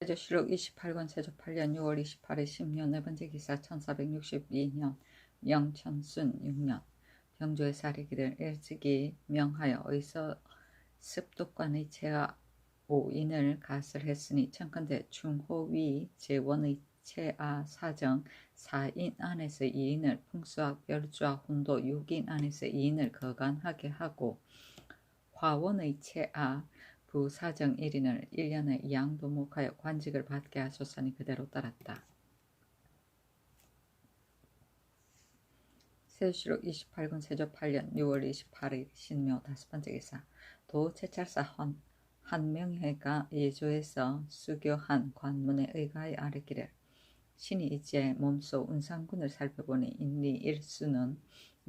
세조실록 28권 세조 8년 6월 28일 10년 네 번째 기사 1462년 영천순 6년 병조의 사리기를 일찍이 명하여 의서 습독관의 채하 5인을 가설했으니 청컨대 중호위 제원의 채하 사정 4인 안에서 2인을 풍수학 멸주와 훈도 6인 안에서 2인을 거간하게 하고 화원의 채하 부사정 1인을 1년에 양도목하여 관직을 받게 하소서니 그대로 따랐다. 세조실록 28권 세조 8년 6월 28일 신묘 5번째 기사 도채찰사 한명회가 예조에서 수교한 관문에 의가에 아뢰기를 신이 이제 몸소 운상군을 살펴보니 인리 일수는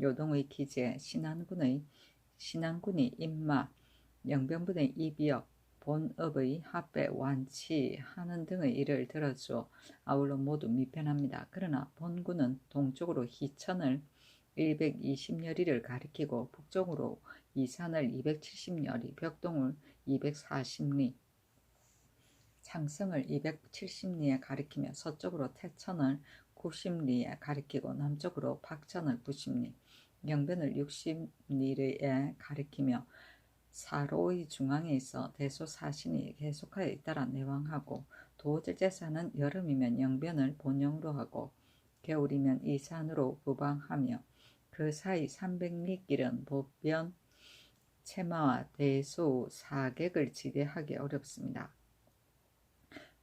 요동의 기재 신안군이 임마 영병분의 이비역 본업의 합배 완치하는 등의 일을 들어주어 아울러 모두 미편합니다. 그러나 본군은 동쪽으로 희천을 120여리를 가리키고 북쪽으로 이산을 270여리, 벽동을 240리, 창성을 270리에 가리키며 서쪽으로 태천을 90리에 가리키고 남쪽으로 박천을 90리, 영변을 60리에 가리키며 사로의 중앙에 있어 대소사신이 계속하여 잇따라 내왕하고 도제제사는 여름이면 영변을 본영으로 하고 겨울이면 이산으로 부방하며 그 사이 300리 길은 보변 채마와 대소 사객을 지대하기 어렵습니다.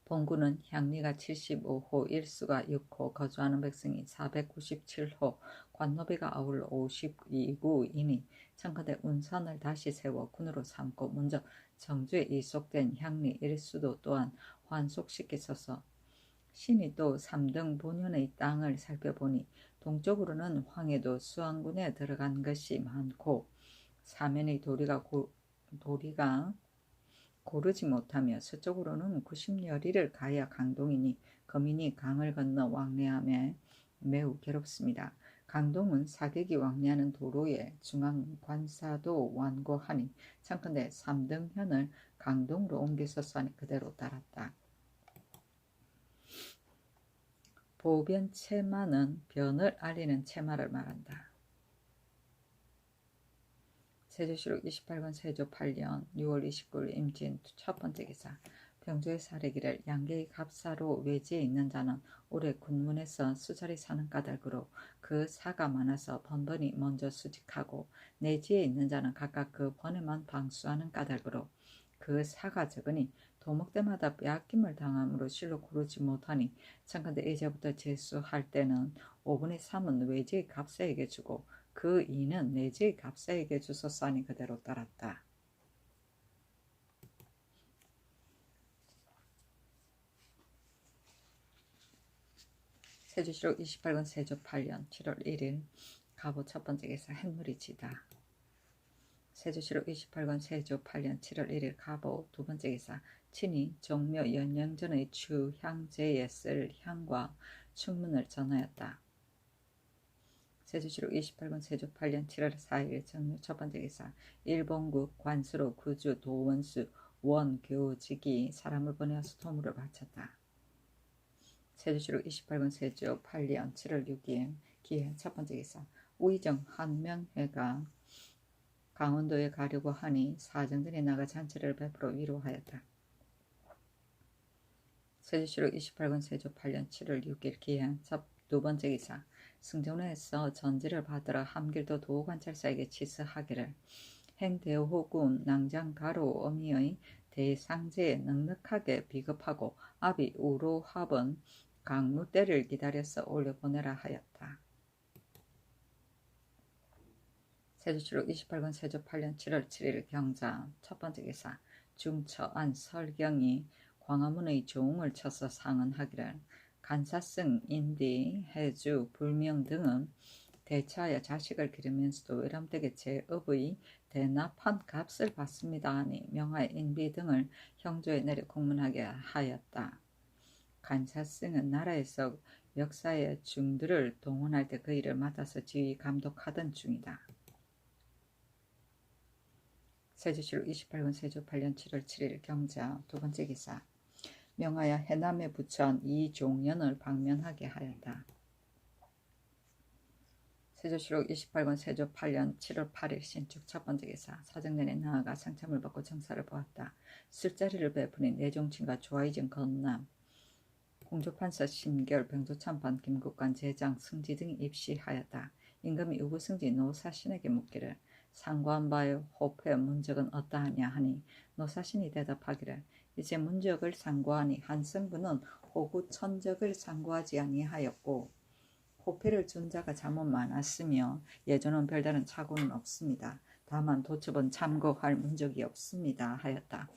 본군은 향리가 75호, 일수가 6호, 거주하는 백성이 497호, 관노비가 아울러 52구이니 청컨대 운선을 다시 세워 군으로 삼고 먼저 정주에 이속된 향리 일수도 또한 환속시켰어서 신이 또 3등 본현의 땅을 살펴보니 동쪽으로는 황해도 수안군에 들어간 것이 많고 사면의 도리가 고르지 못하며 서쪽으로는 90여리를 가야 강동이니 거민이 강을 건너 왕래하며 매우 괴롭습니다. 강동은 사객이 왕래하는 도로에 중앙관사도 완고하니 청컨대 3등현을 강동으로 옮겨서서 하니 그대로 따랐다. 보변채마는 변을 알리는 채마를 말한다. 세조실록 28권 세조 8년 6월 29일 임진 첫 번째 기사 병조의 사례기를 양계의 갑사로 외지에 있는 자는 올해 군문에서 수자리 사는 까닭으로 그 사가 많아서 번번이 먼저 수직하고 내지에 있는 자는 각각 그 번에만 방수하는 까닭으로 그 사가 적으니 도목때마다 빼앗김을 당함으로 실로 고르지 못하니 청컨대 이제부터 제수할 때는 5분의 3은 외지의 갑사에게 주고 그 2는 내지의 갑사에게 주소서 하니 그대로 따랐다. 세조실록 28권 세조 8년 7월 1일 갑오 첫 번째 기사 햇물이 지다. 세조실록 28권 세조 8년 7월 1일 갑오 두 번째 기사 친히 종묘 연영전의 추향제에 쓸 향과 충문을 전하였다. 세조실록 28권 세조 8년 7월 4일 정묘 첫 번째 기사 일본국 관수로 구주 도원수 원교직이 사람을 보내어서 도물을 바쳤다. 세조실록 28권 세조 8년 7월 6일 기해 첫 번째 기사 우의정 한명회가 강원도에 가려고 하니 사정들이 나가 잔치를 베풀어 위로하였다. 세조실록 28권 세조 8년 7월 6일 기해 두 번째 기사 승정로에서 전지를 받으러 함길도 도관찰사에게 치스하기를 행대호군 낭장가로 어미의 대상제에 넉넉하게 비급하고 아비 우로합은 강무 때를 기다려서 올려보내라 하였다. 세조실록 28권 세조 8년 7월 7일 경자 첫 번째 기사 중처안 설경이 광화문의 조웅을 쳐서 상언하기를 간사승, 인디, 해주, 불명 등은 대처하여 자식을 기르면서도 외람되게 제업의 대납한 값을 받습니다 하니 명하여 인비 등을 형조에 내려 공문하게 하였다. 간사승은 나라에서 역사의 중들을 동원할 때 그 일을 맡아서 지휘 감독하던 중이다. 세조실록 28권 세조 8년 7월 7일 경자 두 번째 기사 명하여 해남에 부처한 이종연을 방면하게 하였다. 세조실록 28권 세조 8년 7월 8일 신축 첫 번째 기사. 사정년에 나아가 상참을 받고 정사를 보았다. 술자리를 베푸니 내종친과 조아이진 건남 공조판사 신결 병조참판 김국관 제장 승지 등이 입시하였다. 임금이 우구승지 노사신에게 묻기를 상고한 바의 호패 문적은 어떠하냐 하니 노사신이 대답하기를 이제 문적을 상고하니 한승부는 호구 천적을 상고하지 아니하였고 호패를 준 자가 잘못 많았으며 예전은 별다른 착오는 없습니다. 다만 도첩은 참고할 문적이 없습니다 하였다.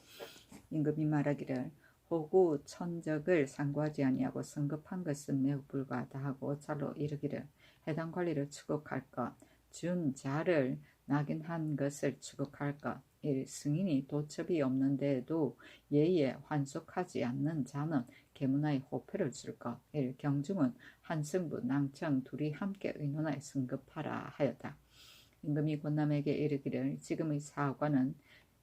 임금이 말하기를 호구 천적을 상고하지 아니하고 성급한 것은 매우 불가하다 하고 찰로 이르기를 해당 관리를 추국할 것, 준 자를 낙인한 것을 추국할 것, 일 승인이 도첩이 없는데도 예의에 환속하지 않는 자는 계문하에 호패를 줄 것, 일 경중은 한승부, 낭청 둘이 함께 의논하여 승급하라 하였다. 임금이 권남에게 이르기를 지금의 사관은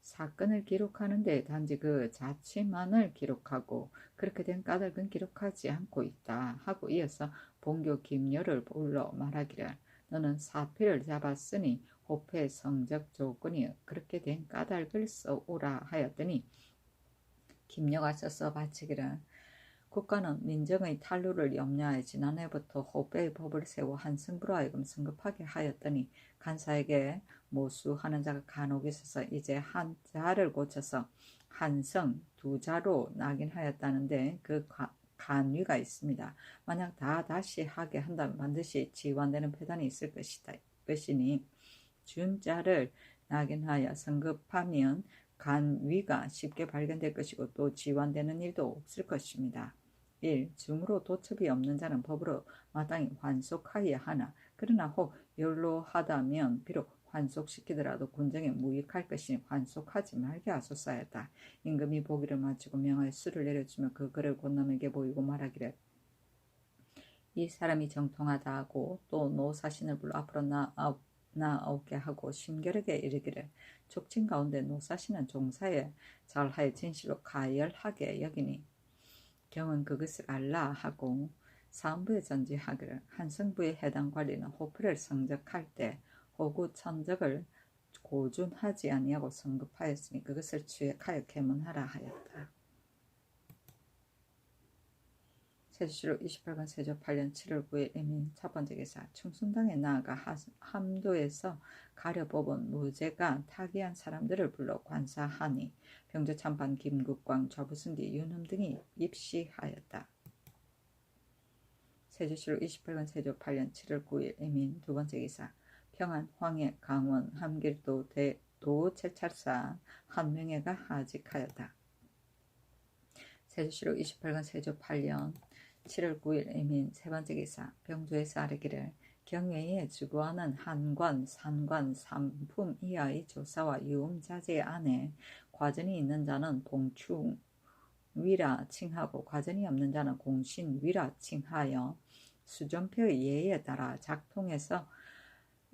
사건을 기록하는데 단지 그 자취만을 기록하고 그렇게 된 까닭은 기록하지 않고 있다 하고 이어서 본교 김여를 불러 말하기를 너는 사필을 잡았으니 호패 성적 조건이 그렇게 된 까닭을 써오라 하였더니 김여가 써서 바치기를 국가는 민정의 탄로를 염려하여 지난해부터 호패의 법을 세워 한승부로 하여금 승급하게 하였더니 간사에게 모수하는 자가 간혹 있어서 이제 한 자를 고쳐서 한성 두 자로 낙인하였다는데 그 간위가 있습니다. 만약 다시 하게 한다면 반드시 지완되는 폐단이 있을 것이니 준 자를 낙인하여 승급하면 간위가 쉽게 발견될 것이고 또 지완되는 일도 없을 것입니다. 1. 중으로 도첩이 없는 자는 법으로 마땅히 환속하여야 하나 그러나 혹 연로하다면 비록 환속시키더라도 군정에 무익할 것이니 환속하지 말게 하소서하였다. 임금이 보기를 마치고 명하여 수를 내려주며 그 글을 권남에게 보이고 말하기를 이 사람이 정통하다 하고 또 노사신을 불러 앞으로 나오게 하고 신결에게 이르기를 족친 가운데 노사신은 종사에 잘하여 진실로 가열하게 여기니 경은 그것을 알라 하고 사헌부에 전지하기를 한승부에 해당 관리는 호패를 성적할 때 호구 천적을 고준하지 아니하고 성급하였으니 그것을 추액하여 계문하라 하였다. 세조실록 28권 세조 8년 7월 9일 이민 첫 번째 기사. 충순당에 나아가 함도에서 가려 뽑은 무죄가 타기한 사람들을 불러 관사하니 병조참판 김국광 좌부승기 윤흠 등이 입시하였다. 세조실록 28권 세조 8년 7월 9일 이민 두 번째 기사. 평안, 황해, 강원, 함길도, 도 채찰사 한명회가 하직하였다. 세조실록 28권 세조 8년 7월 9일 이민 세 번째 기사. 병조에서 아뢰기를 경외에 주구하는 한관, 산관, 삼품 이하의 조사와 유음자재 안에 과전이 있는 자는 봉충위라 칭하고 과전이 없는 자는 공신위라 칭하여 수전표의 예에 따라 작통해서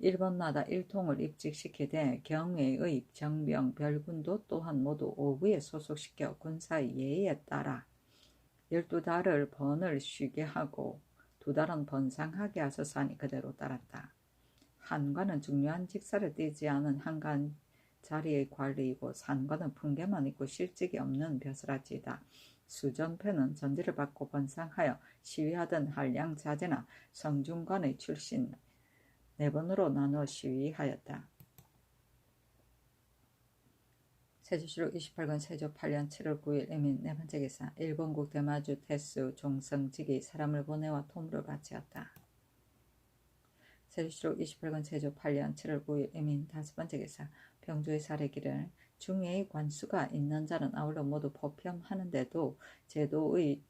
1번마다 1통을 입직시키되 경외의 정병, 별군도 또한 모두 5부에 소속시켜 군사의 예에 따라 12달을 번을 쉬게 하고 2달은 번상하게 하소서 하니 그대로 따랐다. 한관은 중요한 직사를 띠지 않은 한간 자리의 관리이고 산관은 풍계만 있고 실직이 없는 벼슬아치이다. 수전패는 전지를 받고 번상하여 시위하던 한량 자제나 성중관의 출신 4번으로 나누어 시위하였다. 세조실록 28권 세조 8년 7월 9일 이민 네 번째 기사. 일본국 대마주 태수 종성직이 사람을 보내와 토물을 바치었다. 세조실록 28권 세조 8년 7월 9일 이민 다섯 번째 기사. 병조의 사례기를 중예의 관수가 있는 자는 아울러 모두 포평하는데도 제도의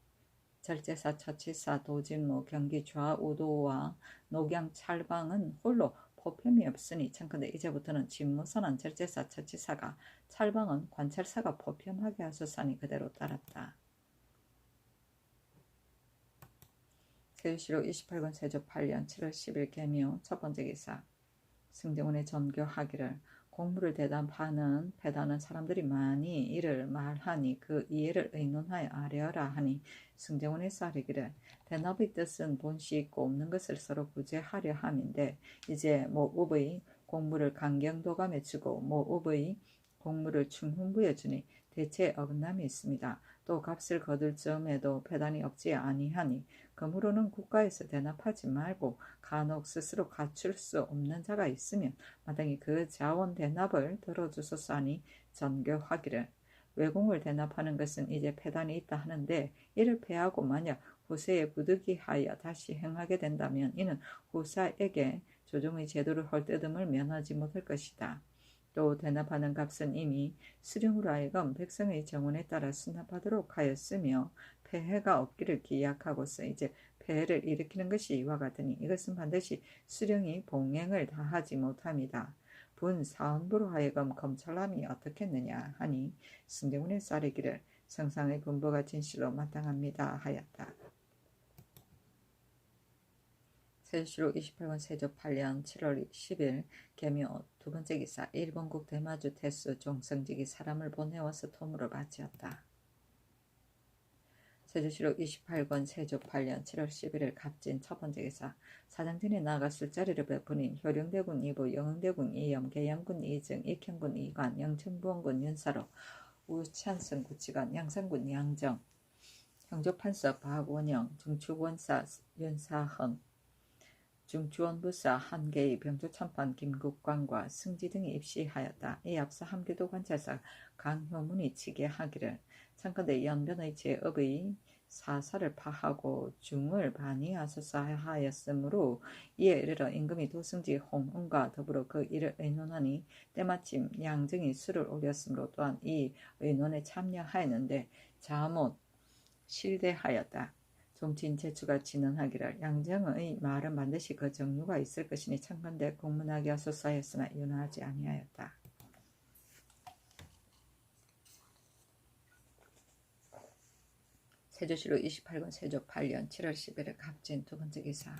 절제사, 처치사, 도진무, 경기 좌우도와 녹양 찰방은 홀로 포편이 없으니 청컨대 이제부터는 집무선은 절제사, 처치사가 찰방은 관찰사가 포편하게 하소서니 그대로 따랐다. 세조실록 28권 세조 8년 7월 10일 개묘 첫 번째 기사. 승정원의 전교하기를 공무를 대답하는 패다는 사람들이 많이 이를 말하니 그 이해를 의논하여 아뢰어라 하니 승정원의 쌀이기를 대답의 뜻은 본시 있고 없는 것을 서로 구제하려 함인데 이제 모읍의 공무를 강경도가 맺히고 모읍의 공무를 충훈부여 주니 대체 어긋남이 있습니다. 또 값을 거둘 점에도 패단이 없지 아니하니 그러므로는 국가에서 대납하지 말고 간혹 스스로 갖출 수 없는 자가 있으면 마땅히 그 자원 대납을 들어주소서 하니 전교하기를 외공을 대납하는 것은 이제 패단이 있다 하는데 이를 패하고 만약 후세에 부득이하여 다시 행하게 된다면 이는 후사에게 조정의 제도를 헐뜯음을 면하지 못할 것이다. 또 대납하는 값은 이미 수령으로 하여금 백성의 정원에 따라 수납하도록 하였으며 폐해가 없기를 기약하고서 이제 폐해를 일으키는 것이 이와 같으니 이것은 반드시 수령이 봉행을 다하지 못함이다. 분 사헌부로 하여금 검찰함이 어떻겠느냐 하니 승대문의 쌀이기를 성상의 분부가 진실로 마땅합니다 하였다. 세조실록 28권 세조 8년 7월 10일 개묘 두 번째 기사 일본국 대마주 태수 종성직이 사람을 보내어서 토물을 바치었다. 세조실록 28권 세조 8년 7월 11일 갑진 첫 번째 기사 사장진이 나아가 술자리를 베푸니 효령대군 2부, 영흥대군 2염, 계양군 2증, 익형군 2관, 영천부원군 윤사로, 우찬성 구치관, 양산군 양정, 형조판서 박원영, 중추원사 윤사헌, 중추원부사 한계의 병조참판 김국광과 승지 등이 입시하였다. 이에 앞서 함교도 관찰사 강효문이 치게하기를 참건대 연변의 제업의 사사를 파하고 중을 반의하소서 하였으므로 이에 이르러 임금이 도승지 홍은과 더불어 그 일을 의논하니 때마침 양정이 술을 올렸으므로 또한 이 의논에 참여하였는데 자못 실대하였다. 종친 제추가 진언하기를 양정의 말은 반드시 그 정유가 있을 것이니 참건대 공문하게 하소서 하였으나 윤하지 아니하였다. 세조실록 28권 세조 8년 7월 11일 갑진 두 번째 기사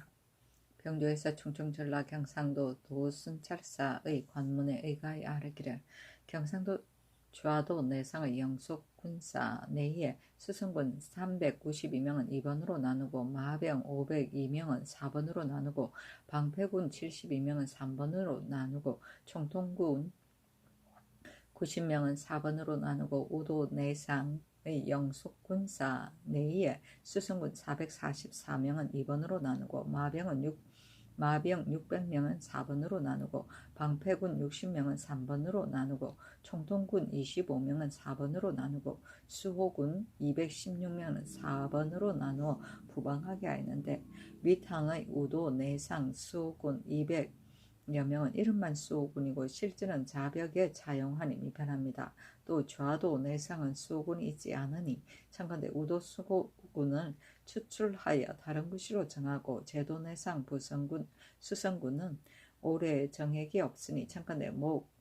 병조에서 충청전라 경상도 도순찰사의 관문에 의가히 아뢰기를 경상도 좌도 내상의 영속 군사 내에 수승군 392명은 2번으로 나누고 마병 502명은 4번으로 나누고 방패군 72명은 3번으로 나누고 총통군 90명은 4번으로 나누고 우도 내상의 영속 군사 내에 수승군 444명은 2번으로 나누고 마병 600명은 4번으로 나누고 방패군 60명은 3번으로 나누고 총통군 25명은 4번으로 나누고 수호군 216명은 4번으로 나누어 부방하게 하였는데 밑항의 우도 내상 수호군 200여 명은 이름만 수호군이고 실제는 자벽에 차용하니 미편합니다. 또 좌도 내상은 수호군이 있지 않으니 참건대 우도 수호군을 추출하여 다른 구시로 정하고 제도 내상 부성군 수성군은 올해 정액이 없으니 참건대 목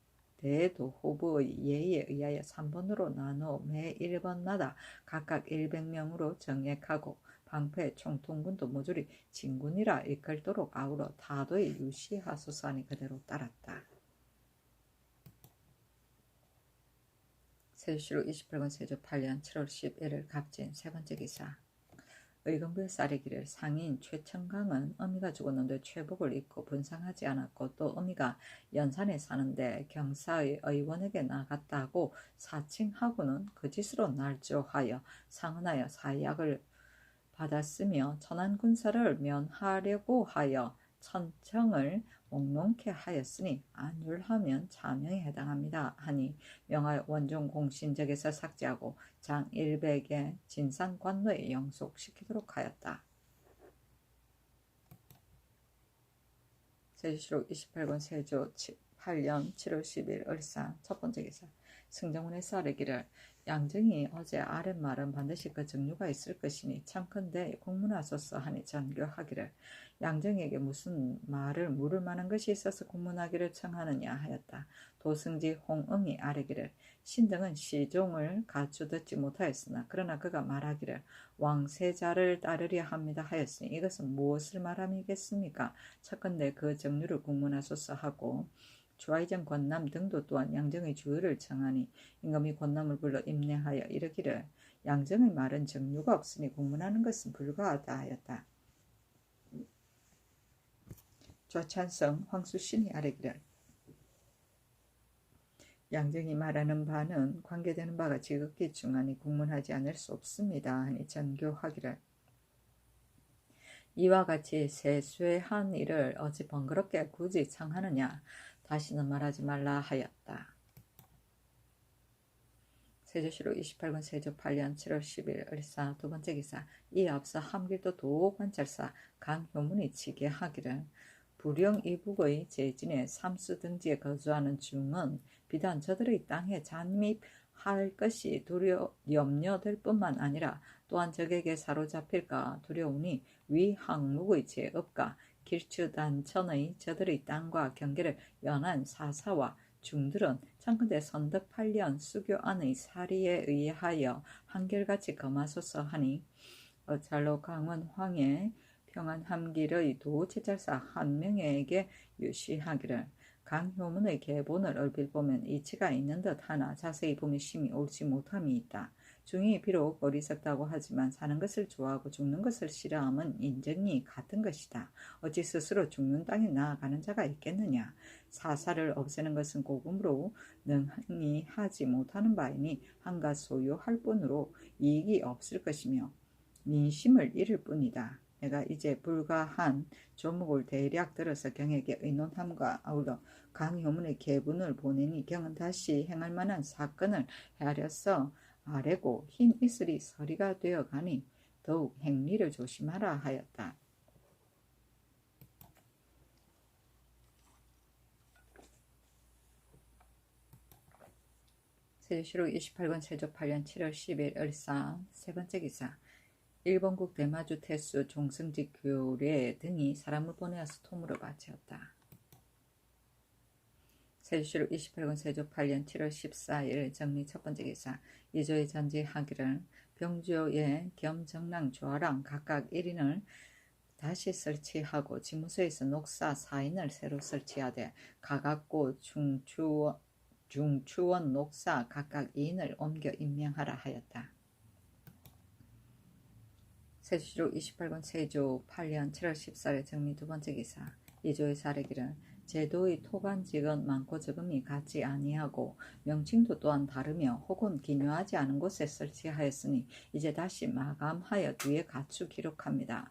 대도 호부의 예에 의하여 3번으로 나누어 매 1번마다 각각 100명으로 정액하고 방패 총통군도 모조리 진군이라 일컬도록 아우러 다도에 유시하소서 하니 그대로 따랐다. 세조실록 28권 세조 8년 7월 11일 갑진 세 번째 기사 의금부의 쌀이기를 상인 최청강은 어미가 죽었는데 최복을 입고 분상하지 않았고 또 어미가 연산에 사는데 경사의 의원에게 나갔다고 사칭하고는 그 짓으로 날조하여 상언하여 사약을 받았으며 천안군사를 면하려고 하여 천청을 몽롱케 하였으니 안율하면 자명에 해당합니다 하니 명하여 원종 공신적에서 삭제하고 장 100에 진산관노에 영속시키도록 하였다. 세조실록 28권 세조 8년 7월 10일 을사 첫 번째 기사 승정원의 쌀이기를 양정이 어제 아랫말은 반드시 그 정유가 있을 것이니 참컨대 공문하소서 하니 전교하기를 양정에게 무슨 말을 물을 만한 것이 있어서 공문하기를 청하느냐 하였다. 도승지 홍응이 아뢰기를 신등은 시종을 가추 듣지 못하였으나 그러나 그가 말하기를 왕세자를 따르려 합니다 하였으니 이것은 무엇을 말함이겠습니까? 첫건대 그 정유를 공문하소서 하고 주화이전 권남 등도 또한 양정의 주의를 청하니 임금이 권남을 불러 임내하여 이르기를 양정의 말은 정류가 없으니 공문하는 것은 불가하다 하였다. 좌찬성 황수신이 아뢰기를 양정이 말하는 바는 관계되는 바가 지극히 중하니 공문하지 않을 수 없습니다 하니 전교하기를 이와 같이 세수한 일을 어찌 번거롭게 굳이 청하느냐 다시는 말하지 말라 하였다. 세조실록 28권 세조 8년 7월 10일 을사 두 번째 기사 이에 앞서 함길도 도관찰사 강효문이 치게하기를 부령 이북의 제진의 삼수 등지에 거주하는 중은 비단 저들의 땅에 잠입할 것이 염려될 뿐만 아니라 또한 적에게 사로잡힐까 두려우니 위 항목의 제업과 길추단천의 저들의 땅과 경계를 연한 사사와 중들은 창건대 선덕 8년 수교안의 사리에 의하여 한결같이 검하소서 하니 어찰로 강원 황해 평안 함길의 도체찰사 한 명에게 유시하기를 강효문의 계본을 얼핏 보면 이치가 있는 듯 하나 자세히 보면 심히 옳지 못함이 있다. 중이 비록 어리석다고 하지만 사는 것을 좋아하고 죽는 것을 싫어함은 인정이 같은 것이다. 어찌 스스로 죽는 땅에 나아가는 자가 있겠느냐. 사사를 없애는 것은 고금으로 능히 하지 못하는 바이니 한가 소유할 뿐으로 이익이 없을 것이며 민심을 잃을 뿐이다. 내가 이제 불가한 조목을 대략 들어서 경에게 의논함과 아울러 강효문의 계분을 보내니 경은 다시 행할 만한 사건을 헤아려서 아래고 흰 이슬이 서리가 되어가니 더욱 행리를 조심하라 하였다. 세조실록 28권 세조 8년 7월 10일 을사 세 번째 기사 일본국 대마주 태수 종승직 교례 등이 사람을 보내어서 토물을 바치었다. 세조실록 28권 세조 8년 7월 14일 정리 첫 번째 기사 이조의 전지하기를 병조의 겸 정랑 조아랑 각각 1인을 다시 설치하고 지무소에서 녹사 4인을 새로 설치하되 가각고 중추원 녹사 각각 2인을 옮겨 임명하라 하였다. 세조실록 28권 세조 8년 7월 14일 정리 두 번째 기사 이조의 사례기를 제도의 토반직은 많고 적음이 같지 아니하고 명칭도 또한 다르며 혹은 기묘하지 않은 곳에 설치하였으니 이제 다시 마감하여 뒤에 갖추 기록합니다.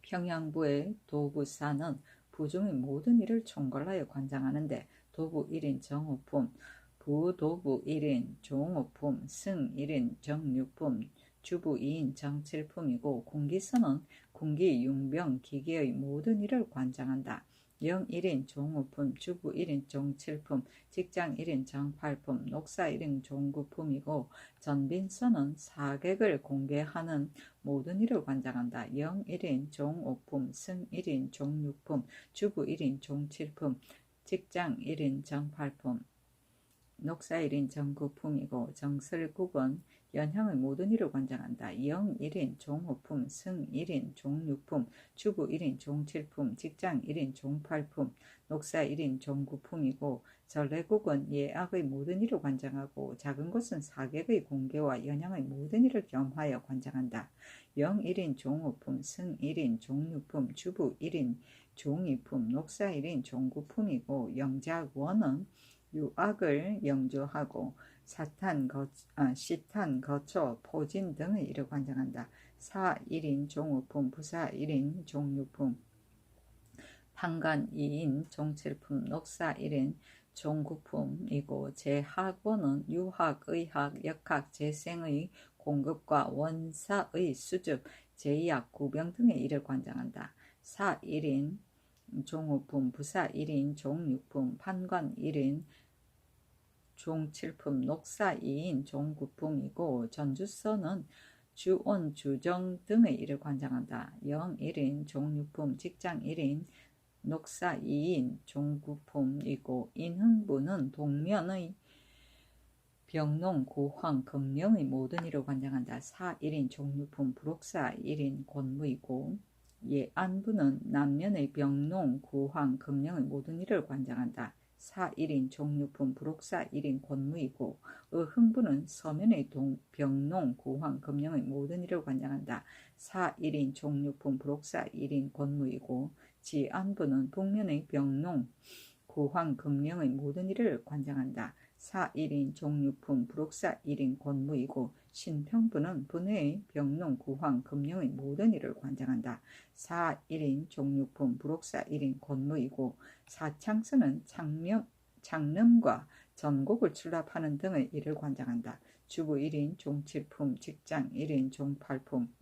평양부의 도부사는 부중의 모든 일을 총괄하여 관장하는데 도부 1인 정오품, 부도부 1인 종오품, 승 1인 정육품, 주부 2인 정칠품이고 군기서는 군기, 융병, 기계의 모든 일을 관장한다. 영 1인 종오품, 주부 1인 종칠품, 직장 1인 정팔품, 녹사 1인 종구품이고 전빈서는 사객을 공개하는 모든 일을 관장한다. 영 1인 종오품, 승 1인 종육품, 주부 1인 종칠품, 직장 1인 정팔품, 녹사 1인 정구품이고 정설국은 연향의 모든 일을 관장한다. 영 1인 종오품, 승 1인 종육품, 주부 1인 종칠품, 직장 1인 종팔품, 녹사 1인 종구품이고 전래국은 예악의 모든 일을 관장하고 작은 곳은 사객의 공개와 연향의 모든 일을 겸하여 관장한다. 영 1인 종오품, 승 1인 종육품, 주부 1인 종이품, 녹사 1인 종구품이고 영작원은 유악을 영조하고 시탄, 거초, 포진 등의 일을 관장한다. 사 1인 종우품, 부사 1인 종유품, 판관 2인 종칠품, 녹사 1인 종구품이고 제학원은 유학, 의학, 역학, 재생의 공급과 원사의 수습, 제약, 구병 등의 일을 관장한다. 사 1인 종우품, 부사 1인 종육품, 판관 1인 종칠품, 녹사 2인 종구품이고 전주서는 주온, 주정 등의 일을 관장한다. 영 1인 종육품, 직장 1인, 녹사 2인 종구품이고 인흥부는 동면의 병농, 고황, 금령의 모든 일을 관장한다. 사 1인 종육품, 부록사 1인 권무이고 예안부는 남면의 병농, 고황, 금령의 모든 일을 관장한다. 사 1인 종류품 부록사 1인 권무이고 흥부는 서면의 병농, 구황, 금령의 모든 일을 관장한다. 사 1인 종류품 부록사 1인 권무이고 지안부는 북면의 병농, 구황, 금령의 모든 일을 관장한다. 사 1인 종류품 부록사 1인 권무이고 신평부는 분해의 병농, 구황, 금령의 모든 일을 관장한다. 사 1인 종류품 부록사 1인 권무이고 사창서는 장름과 전곡을 출납하는 등의 일을 관장한다. 주부 1인 종칠품, 직장 1인 종팔품,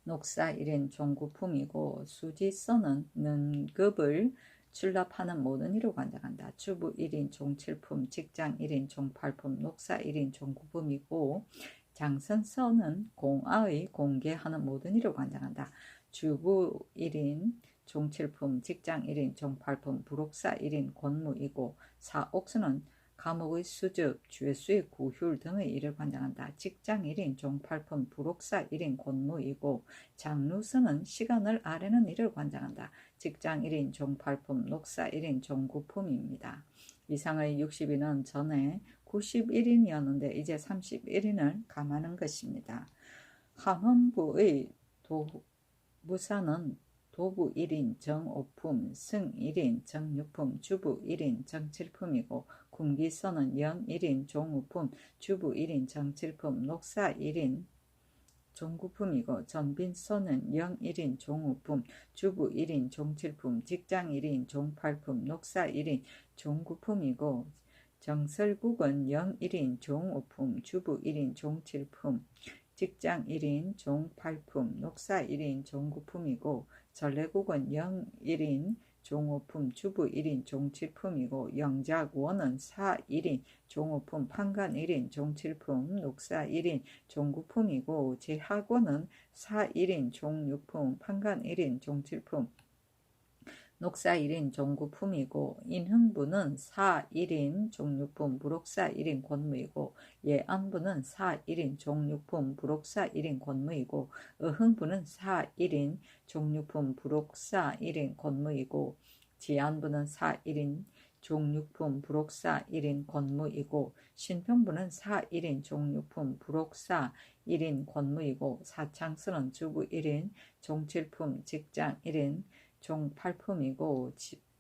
녹사 1인 종구품이고 수지서는 능급을 출납하는 모든 일을 관장한다. 주부 1인 종칠품, 직장 1인 종팔품, 녹사 1인 종구품이고 장선서는 공아의 공개하는 모든 일을 관장한다. 주부 1인 종칠품, 직장 1인 종팔품, 부록사 1인 권무이고 사옥수는 감옥의 수습, 죄수의 구휼 등의 일을 관장한다. 직장 1인 종팔품, 부록사 1인 권무이고 장루서는 시간을 아래는 일을 관장한다. 직장 1인 종팔품, 녹사 1인 종구품입니다. 이상의 60인은 전에 91인이었는데 이제 31인을 감하는 것입니다. 한원부의 도부사는 도부 1인 정오품, 승 1인 정육품, 주부 1인 정칠품이고 군기서는 영 1인 종우품, 주부 1인 정칠품, 녹사 1인 종구품이고 전빈서는 영 1인 종우품, 주부 1인 종칠품, 직장 1인 종팔품, 녹사 1인 종구품이고 정설국은 영 1인 종우품, 주부 1인 종칠품, 직장 1인 종팔품, 녹사 1인 종구품이고 전래국은 영 1인 종오품, 주부 1인 종칠품이고 영작원은 사 1인 종오품, 판관 1인 종칠품, 녹사 1인 종구품이고 제학원은 사 1인 종육품, 판관 1인 종칠품, 녹사 1인 종구품이고 인흥부는 사 1인 종육품, 부록사 1인 권무이고 예안부는 사 1인 종육품, 부록사 1인 권무이고 어흥부는 사 1인 종육품, 부록사 1인 권무이고 지안부는 사 1인 종육품, 부록사 1인 권무이고 신평부는 사 1인 종육품, 부록사 1인 권무이고 사창서는 주부 1인 종칠품, 직장 1인 종팔품이고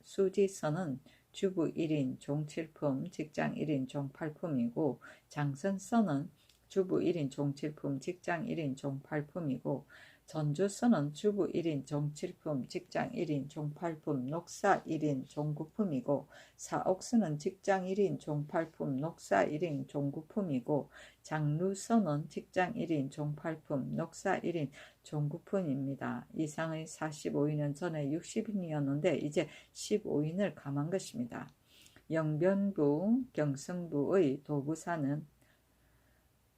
수지서는 주부 1인 종칠품, 직장 1인 종팔품이고 장선서는 주부 1인 종칠품, 직장 1인 종팔품이고 전주서는 주부 1인 종칠품, 직장 1인 종팔품, 녹사 1인 종구품이고 사옥서는 직장 1인 종팔품, 녹사 1인 종구품이고 장루서는 직장 1인 종팔품, 녹사 1인 종구품입니다. 이상의 45인은 전에 60인이었는데 이제 15인을 감한 것입니다. 영변부, 경성부의 도부사는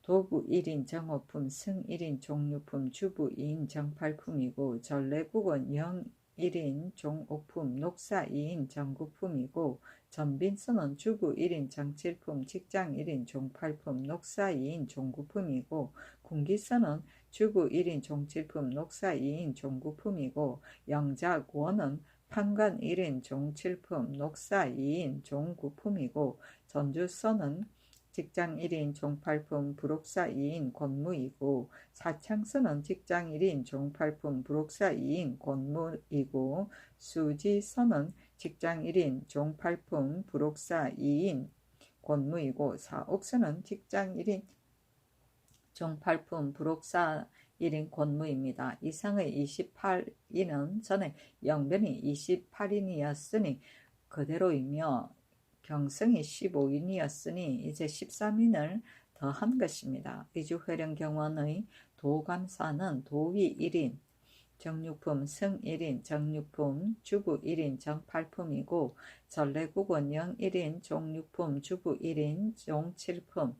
도부 1인 정오품, 승 1인 종류품, 주부 2인 정팔품이고 전래국은 영 1인 종오품, 녹사 2인 정구품이고 전빈서는 주부 1인 정칠품, 직장 1인 종팔품, 녹사 2인 종구품이고 군기서는 주부 1인 종칠품, 녹사 2인 종구품이고 영작원은 판관 1인 종칠품, 녹사 2인 종구품이고 전주서는 직장 1인 종팔품, 부록사 2인 권무이고 사창서는 직장 1인 종팔품, 부록사 2인 권무이고 수지서는 직장 1인 종팔품, 부록사 2인 권무이고 사옥서는 직장 1인 종팔품, 부록사 1인 권무입니다. 이상의 28인은 전에 영변이 28인이었으니 그대로이며 경성이 15인이었으니 이제 13인을 더한 것입니다. 의주회령경원의 도감사는 도위 1인, 정육품, 승 1인, 정육품, 주부 1인, 정팔품이고 전래국은 영 1인, 종육품, 주부 1인, 종칠품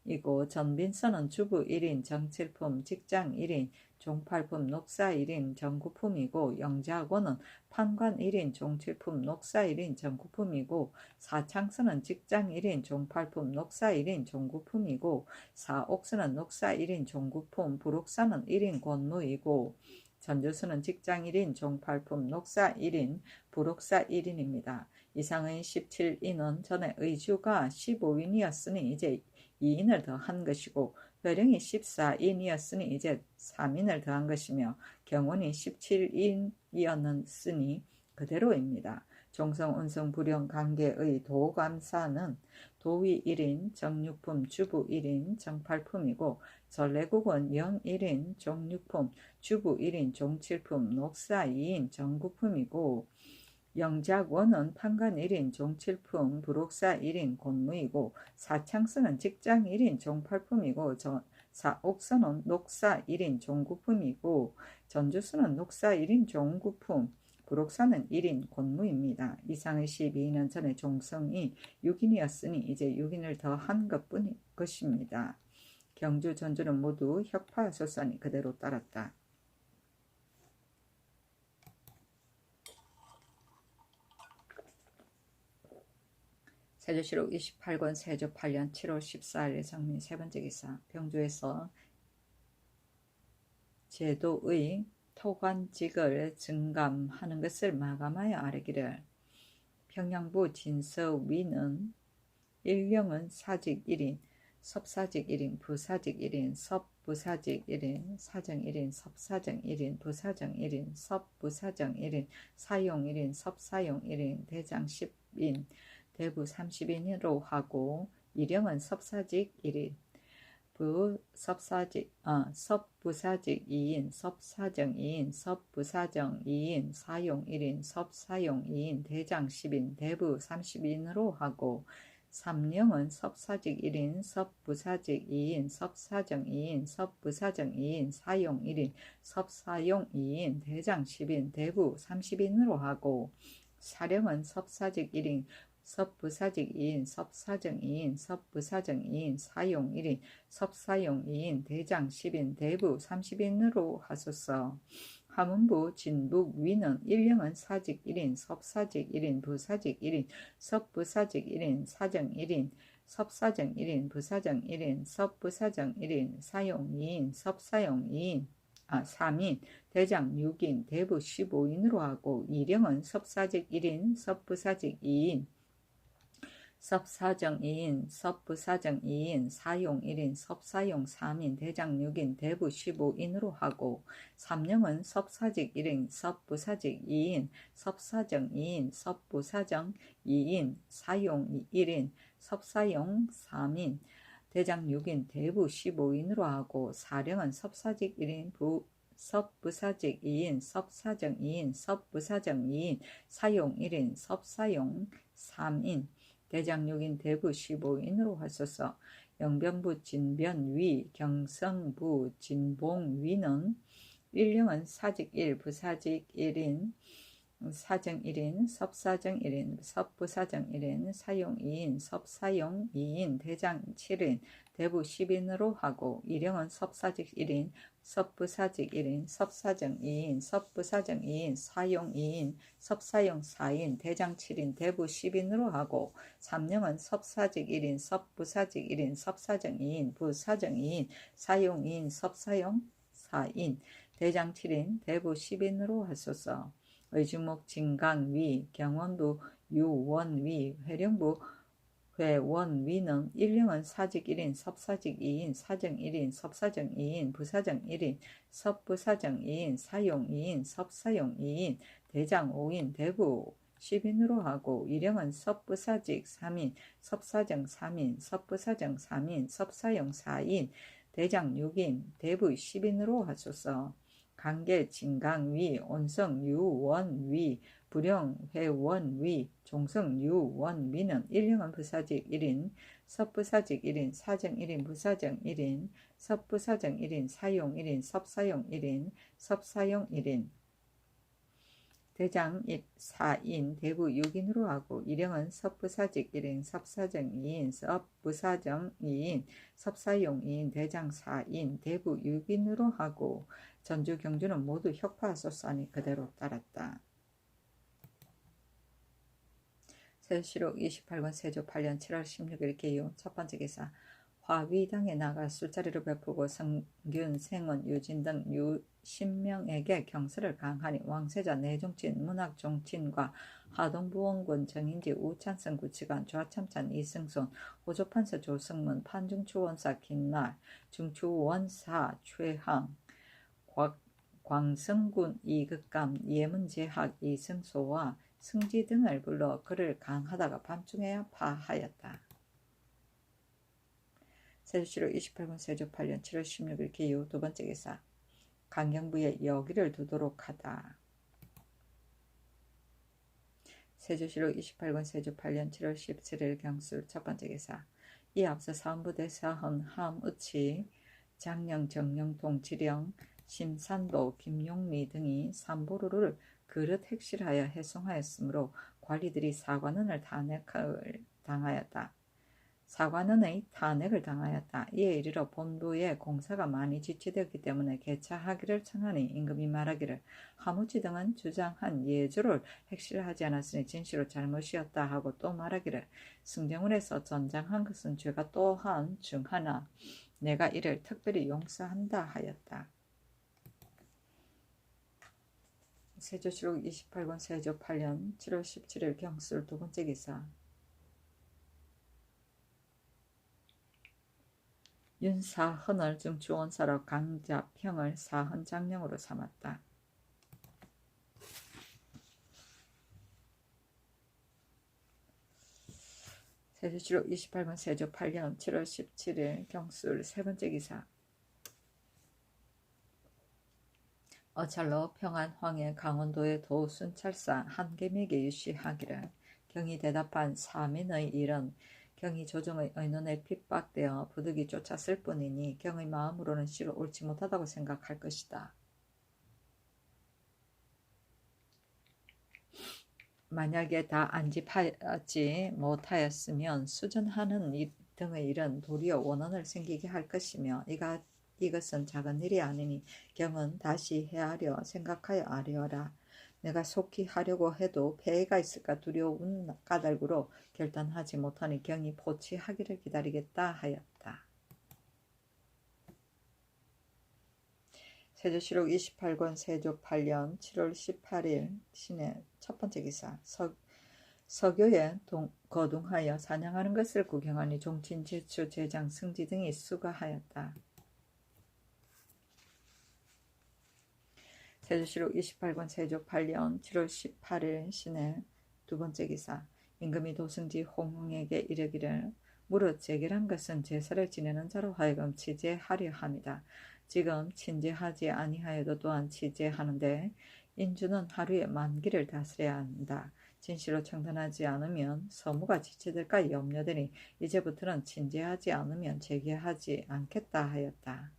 이고 전빈서는 주부 1인, 정칠품, 직장 1인, 종팔품, 녹사 1인, 정구품이고 영작원은 판관 1인, 종칠품, 녹사 1인, 정구품이고 사창서는 직장 1인, 종팔품, 녹사 1인, 종구품이고 사옥서는 녹사 1인, 종구품, 부록사는 1인 권무이고 전주수는 직장 1인, 종팔품, 녹사 1인, 부록사 1인입니다. 이상의 17인은 전에 의주가 15인이었으니 이제 2인을 더한 것이고 회령이 14인이었으니 이제 3인을 더한 것이며 경운이 17인이었으니 그대로입니다. 종성, 운성, 불용, 관계의 도감사는 도위 1인, 정육품, 주부 1인, 정팔품이고 전래국은 영 1인, 종육품, 주부 1인, 종칠품, 녹사 2인, 정구품이고 영작원은 판관 1인, 종칠품, 부록사 1인, 곤무이고 사창스는 직장 1인, 종팔품이고 옥선은 녹사 1인, 종구품이고 전주수는 녹사 1인, 종구품, 부록사는 1인, 곤무입니다. 이상의 12인은 전에 종성이 6인이었으니 이제 6인을 더한 것입니다. 경주, 전주는 모두 혁파소선이 그대로 따랐다. 세조실록 28권 세조 8년 7월 14일 성민 세 번째 기사. 병조에서 제도의 토관직을 증감하는 것을 마감하여 아뢰기를 평양부 진서위는 일령은 사직 1인, 섭사직 1인, 부사직 1인, 섭부사직 1인, 사정 1인, 섭사정 1인, 부사정 1인, 섭부사정 1인, 사용 1인, 섭사용 1인, 대장 10인, 대부 30인으로 하고 일령은 섭사직 1인, 섭부사직 2인, 섭사정 2인, 섭부사정 2인, 사용 1인, 섭사용 2인, 대장 10인, 대부 30인으로 하고 3령은 섭사직 1인, 섭부사직 2인, 섭사정 2인, 섭부사정 2인, 사용 1인, 섭사용 2인, 대장 10인, 대부 30인으로 하고 4령은 섭사직 1인, 섭부사직 2인, 섭사정 2인, 섭부사정 2인, 사용 1인, 섭사용 2인, 대장 10인, 대부 30인으로 하소서. 하문부 진북위는 일령은 사직 1인, 섭사직 1인, 부사직 1인, 섭부사직 1인, 사정 1인, 섭사정 1인, 부사정 1인, 섭부사정 1인, 사용 2인, 섭사용 2인, 3인, 대장 6인, 대부 15인으로 하고 일령은 섭사직 1인, 섭부사직 2인, 섭사정 2인, 섭부사정 2인, 사용 1인, 섭사용 3인, 대장 6인, 대부 15인으로 하고 3령은 섭사직 1인, 섭부사직 2인, 섭사정 2인, 섭부사정 2인, 사용 1인, 섭사용 3인, 대장 6인, 대부 15인으로 하고 4령은 섭사직 1인, 섭부사직 2인, 섭사정 2인, 섭부사정 2인, 사용 1인, 섭사용 3인, 대장 6인, 대부 15인으로 하소서. 영변부 진변위, 경성부 진봉위는 일령은 사직 1, 부사직 1인, 사정 1인, 섭사정 1인, 섭부사정 1인, 사용 2인, 섭사용 2인, 대장 7인, 대부 10인으로 하고 일령은 섭사직 1인, 섭부사직 1인, 섭사정 2인, 섭부사정 2인, 사용 2인, 섭사용 4인, 대장 7인, 대부 10인으로 하고 3령은 섭사직 1인, 섭부사직 1인, 섭사정 2인, 부사정 2인, 사용 2인, 섭사용 4인, 대장 7인, 대부 10인으로 하소서. 의주목 진강위, 경원부 유원위, 회령부 회원위는 일령은 사직 1인, 섭사직 2인, 사정 1인, 섭사정 2인, 부사정 1인, 섭부사정 2인, 사용 2인, 섭사용 2인, 대장 5인, 대부 10인으로 하고 일령은 섭부사직 3인, 섭사정 3인, 섭부사정 3인, 섭사용 4인, 대장 6인, 대부 10인으로 하소서. 관계 진강위, 온성 유원위, 불용 회원위, 종성 유원위는 일령은 부사직 1인, 섭부사직 1인, 사정 1인, 부사정 1인, 섭부사정 1인, 사용 1인, 섭사용 1인, 섭사용 1인, 대장 4인, 대부 6인으로 하고 일령은 섭부사직 1인, 섭사정 2인, 섭부사정 2인, 섭사용 2인, 대장 4인, 대부 6인으로 하고 전주 경주는 모두 혁파소산이 그대로 따랐다. 세조실록 28권 세조 8년 7월 16일 개요. 첫 번째 기사. 화위당에 나가 술자리를 베푸고 성균, 생원, 유진 등 10명에게 경서를 강하니 왕세자 내종친, 문학종친과 하동부원군 정인지, 우찬성 구치관, 좌참찬 이승손, 호조판서 조승문, 판중추원사 긴날, 중추원사 최항, 광성군 이극감, 예문제학 이승소와 승지 등을 불러 그를 강하다가 밤중에야 파하였다. 세조실록 28권 세조 8년 7월 16일 기후 두 번째 기사. 강경부에 여기를 두도록 하다. 세조실록 28권 세조 8년 7월 17일 경술 첫 번째 기사. 이 앞서 사헌부대사헌 함의치, 장령, 정령통, 지령, 심산도, 김용미 등이 삼보루를 그릇 핵실하여 해송하였으므로 관리들이 사관원을 당하였다. 사관원의 탄핵을 당하였다. 이에 이르러 본부에 공사가 많이 지체되었기 때문에 개차하기를 청하니 임금이 말하기를 하무치 등은 주장한 예조를 핵실하지 않았으니 진실로 잘못이었다 하고 또 말하기를 승정원에서 전장한 것은 죄가 또한 중하나 내가 이를 특별히 용서한다 하였다. 세조실록 28권 세조 8년 7월 17일 경술 두 번째 기사. 윤사헌을 중추원사로 강잡형을 사헌장령으로 삼았다. 세조실록 28권 세조 8년 7월 17일 경술 세 번째 기사. 어찰로 평안황해 강원도의 도 순찰사 한계맥에 유시하기를 경이 대답한 사민의 일은 경이 조정의 의논에 핍박되어 부득이 쫓았을 뿐이니 경의 마음으로는 실로 옳지 못하다고 생각할 것이다. 만약에 다 안집하지 못하였으면 수전하는 등의 일은 도리어 원한을 생기게 할 것이며 이것은 작은 일이 아니니 경은 다시 헤아려 생각하여 아뢰어라. 내가 속히 하려고 해도 폐해가 있을까 두려운 까닭으로 결단하지 못하니 경이 포치하기를 기다리겠다 하였다. 세조실록 28권 세조 8년 7월 18일 신의 첫 번째 기사. 서교에 거둥하여 사냥하는 것을 구경하니 종친, 제추, 제장, 승지 등이 수가하였다. 세조실록 28권 세조 8년 7월 18일 신의 두 번째 기사. 임금이 도승지 홍웅에게 이르기를 무릇 제결한 것은 제사를 지내는 자로 하여금 치제하려 함이다. 지금 친제하지 아니하여도 또한 치제하는데 인주는 하루에 만기를 다스려야 한다. 진실로 청산하지 않으면 서무가 지체될까 염려되니 이제부터는 친제하지 않으면 제기하지 않겠다 하였다.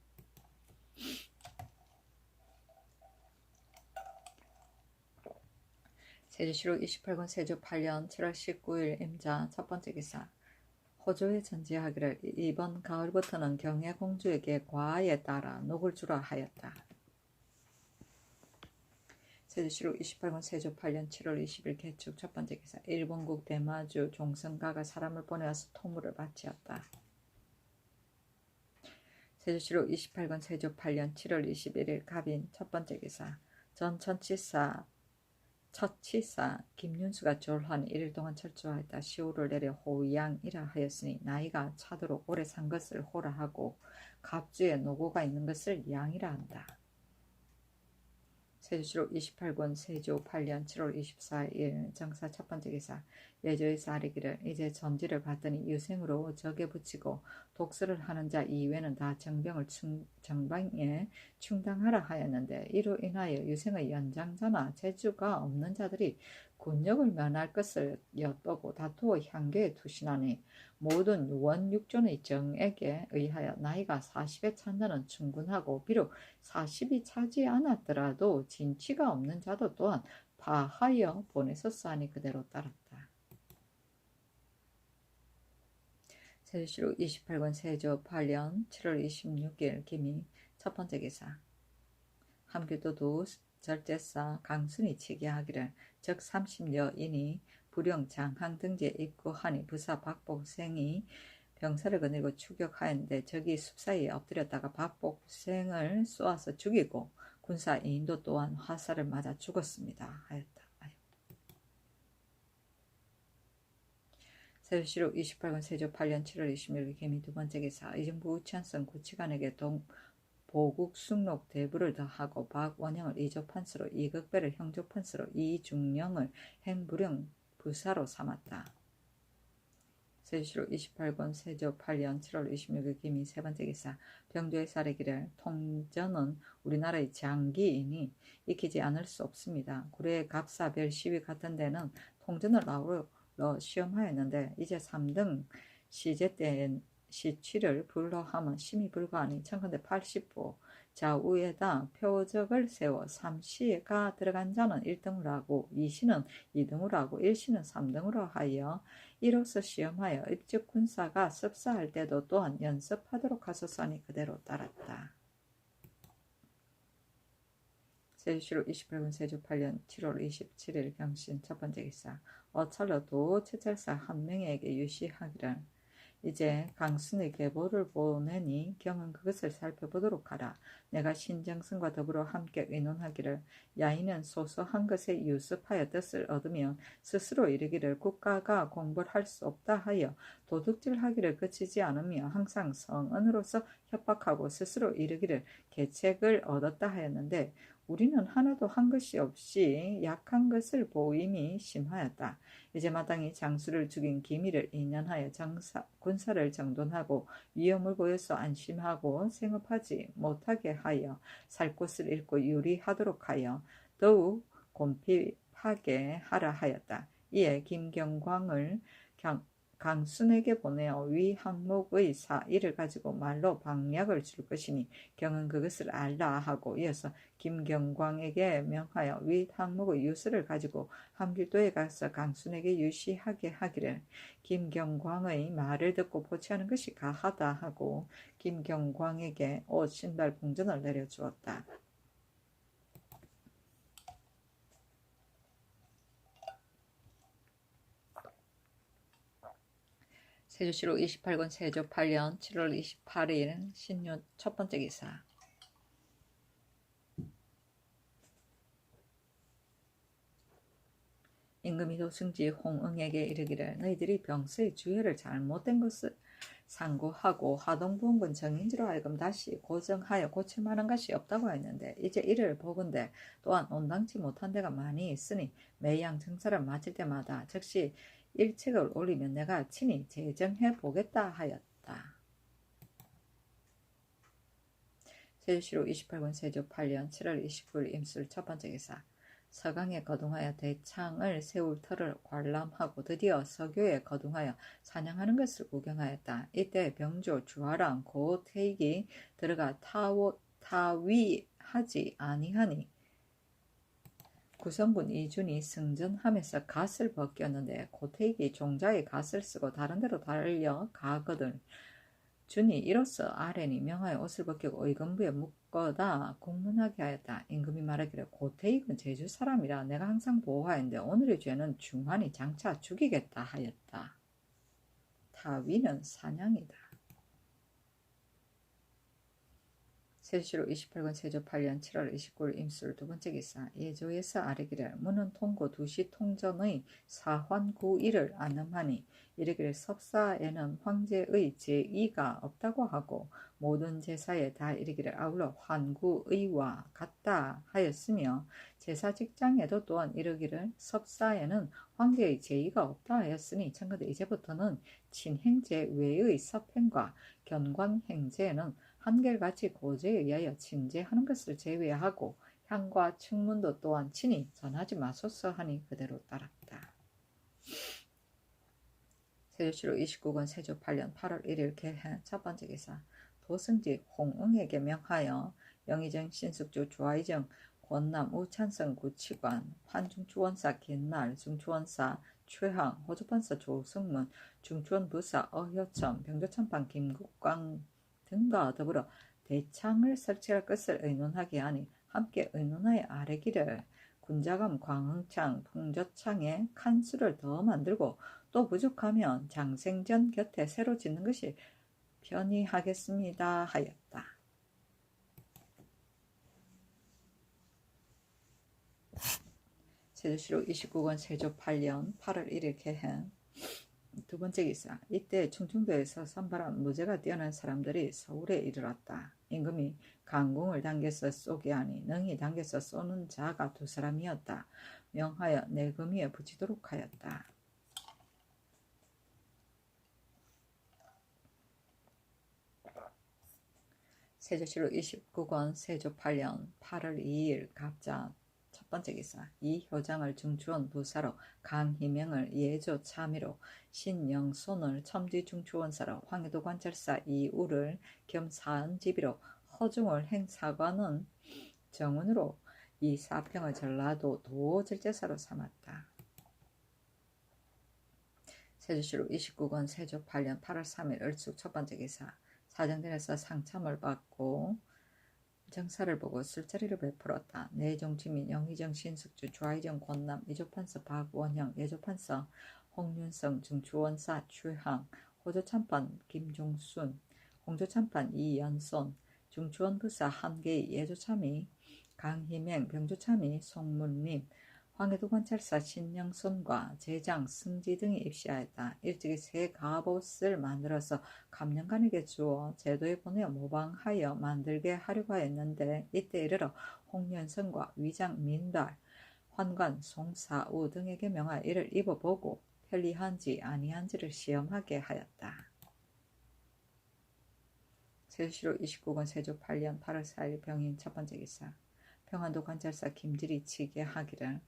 세조실록 28권 세조 8년 7월 19일 임자 첫 번째 기사. 호조에 전지하기를 이번 가을부터는 경혜공주에게 과하에 따라 녹을 주라 하였다. 세조실록 28권 세조 8년 7월 20일 개축 첫 번째 기사. 일본국 대마주 종성가가 사람을 보내어서 토물을 바치었다. 세조실록 28권 세조 8년 7월 21일 갑인 첫 번째 기사. 전 처치사 김윤수가 졸한 1일 동안 철저하였다. 시호를 내려 호양이라 하였으니 나이가 차도록 오래 산 것을 호라 하고 갑주에 노고가 있는 것을 양이라 한다. 세조실록 28권 세조 8년 7월 24일 정사 첫 번째 기사. 예조에서 아뢰기를 이제 전지를 받더니 유생으로 적에 붙이고 독서를 하는 자 이외는 다 정병을 정방에 충당하라 하였는데 이로 인하여 유생의 연장자나 재주가 없는 자들이 군역을 면할 것을 엿보고 다투어 향교에 투신하니 모든 원육존의 정액에 의하여 나이가 40에 찬 자는 충분하고 비록 40이 차지 않았더라도 진치가 없는 자도 또한 파하여 보내서 하니 그대로 따랐다. 세조실록 28권 세조 8년 7월 26일 기미 첫 번째 기사. 함교도도 절제사 강순이 치기하기를 적 30여인이 불영 장항 등지에 입구하니 부사 박복생이 병사를 거느리고 추격하였는데 적이 숲사이에 엎드렸다가 박복생을 쏘아서 죽이고 군사 이인도 또한 화살을 맞아 죽었습니다. 하였다. 세조실록 28권 세조 8년 7월 26일 개미 두 번째 기사 이정부 우찬성 구치관에게 보국 숙록 대부를 더하고 박원영을 이조판수로 이극배를 형조판수로 이중령을 행부령 부사로 삼았다. 세조실록 28권 세조 8년 7월 26일 기미 세 번째 기사 병조의 사례기를 통전은 우리나라의 장기이니 익히지 않을 수 없습니다. 고려의 갑사별 시위 같은 데는 통전을 아우러 시험하였는데 이제 3등 시제 때엔 시취를 불허하면 심히 불가하니 천건대 80부 좌우에다 표적을 세워 3시가 들어간 자는 1등으로 하고 2시는 2등으로 하고 1시는 3등으로 하여 이로써 시험하여 입직 군사가 습사할 때도 또한 연습하도록 하소서니 그대로 따랐다. 세조실록 28권 세조 8년 7월 27일 경신 첫 번째 기사 어찰러도 채찰사 한 명에게 유시하기를 이제 강순의 계보를 보내니 경은 그것을 살펴보도록 하라. 내가 신정승과 더불어 함께 의논하기를 야인은 소소한 것에 유습하여 뜻을 얻으면 스스로 이르기를 국가가 공부를 할 수 없다 하여 도둑질하기를 그치지 않으며 항상 성은으로서 협박하고 스스로 이르기를 계책을 얻었다 하였는데 우리는 하나도 한 것이 없이 약한 것을 보임이 심하였다. 이제 마땅히 장수를 죽인 기미를 인연하여 군사를 정돈하고 위험을 보여서 안심하고 생업하지 못하게 하여 살 곳을 잃고 유리하도록 하여 더욱 곤핍하게 하라 하였다. 이에 김경광을 강순에게 보내어 위 항목의 이를 가지고 말로 방약을 줄 것이니 경은 그것을 알라 하고 이어서 김경광에게 명하여 위 항목의 유서를 가지고 함길도에 가서 강순에게 유시하게 하기를 김경광의 말을 듣고 포치하는 것이 가하다 하고 김경광에게 옷 신발 봉전을 내려주었다. 세조실록 28권 세조 8년 7월 28일 신유 첫 번째 기사 임금이 도승지 홍응에게 이르기를 너희들이 병서의 주의를 잘못된 것을 상고하고 하동부원군 정인지로 하여금 다시 고정하여 고칠 만한 것이 없다고 했는데 이제 이를 보건대 또한 온당치 못한 데가 많이 있으니 매양 정사를 마칠 때마다 즉시 일책을 올리면 내가 친히 제정해 보겠다 하였다. 세조실록 28권 세조 8년 7월 29일 임술 첫 번째 기사 서강에 거동하여 대창을 세울 터를 관람하고 드디어 서교에 거동하여 사냥하는 것을 구경하였다. 이때 병조 주하랑 고택이 들어가 타위하지 아니하니 구성군 이준이 승전함에서 갓을 벗겼는데 고택이 종자의 갓을 쓰고 다른 데로 달려 가거든. 준이 이로써 아렌이 명하여 옷을 벗기고 의금부에 묶어다 공문하게 하였다. 임금이 말하기를 고택은 제주 사람이라 내가 항상 보호하였는데 오늘의 죄는 중환이 장차 죽이겠다 하였다. 타위는 사냥이다. 세조실록 28권 세조 8년 7월 29일 임술 두 번째 기사 예조에서 아뢰기를 문은 통고 2시 통전의 사환구일을 안음하니 이르기를 섭사에는 황제의 제2가 없다고 하고 모든 제사에 다 이르기를 아울러 환구의와 같다 하였으며 제사 직장에도 또한 이르기를 섭사에는 황제의 제2가 없다 하였으니 청컨대 이제부터는 친행제 외의 섭행과 견광행제는 한결같이 고제에 의하여 친제하는 것을 제외하고 향과 측문도 또한 친히 전하지 마소서 하니 그대로 따랐다. 세조실록 29권 세조 8년 8월 1일 개해 첫 번째 기사 도승지 홍응에게 명하여 영의정 신숙주 조아이정 권남 우찬성 구치관 환중추원사 긴날 중추원사 최항 호주판사 조승문 중추원부사 어효천 병조참판 김국광 등과 더불어 대창을 설치할 것을 의논하게 하니 함께 의논하여 아뢰기를 군자감 광흥창 풍조창에 칸수를 더 만들고 또 부족하면 장생전 곁에 새로 짓는 것이 편이하겠습니다 하였다. 세조실록 29권 세조 8년 8월 1일 개행. 두 번째 기사. 이때 충청도에서 선발한 무죄가 뛰어난 사람들이 서울에 이르렀다. 임금이 강궁을 당겨서 쏘게 하니 능히 당겨서 쏘는 자가 두 사람이었다. 명하여 내금위에 붙이도록 하였다. 세조실록 29권 세조 8년 8월 2일 갑자. 첫 번째 기사. 이 효장을 중추원 부사로 강희명을 예조 참의로 신영손을 첨지 중추원사로 황해도 관찰사 이우를 겸 사은지비로 허중을 행사관은 정운으로 이 사평을 전라도 도절제사로 삼았다. 세조실록 29권 세조 8년 8월 3일 을숙 첫 번째 기사. 사정전에서 상참을 받고 정사를 보고 술자리를 베풀었다. 내종치민 영의정 신숙주 좌의정 권남 이조판서 박원형 예조판서 홍윤성 중추원사 추항 호조참판 김종순 홍조참판 이연손 중추원부사 한계희 예조참의 강희맹 병조참의 송문림 황해도관찰사 신영손과 제장 승지 등이 입시하였다. 일찍이 새 갑옷을 만들어서 감령관에게 주어 제도에 보내어 모방하여 만들게 하려고 하였는데 이때 이르러 홍련성과 위장 민달, 환관, 송사우 등에게 명하여 이를 입어보고 편리한지 아니한지를 시험하게 하였다. 세조실록 29권 세조 8년 8월 4일 병인 첫 번째 기사. 평안도 관찰사 김질이 치게 하기를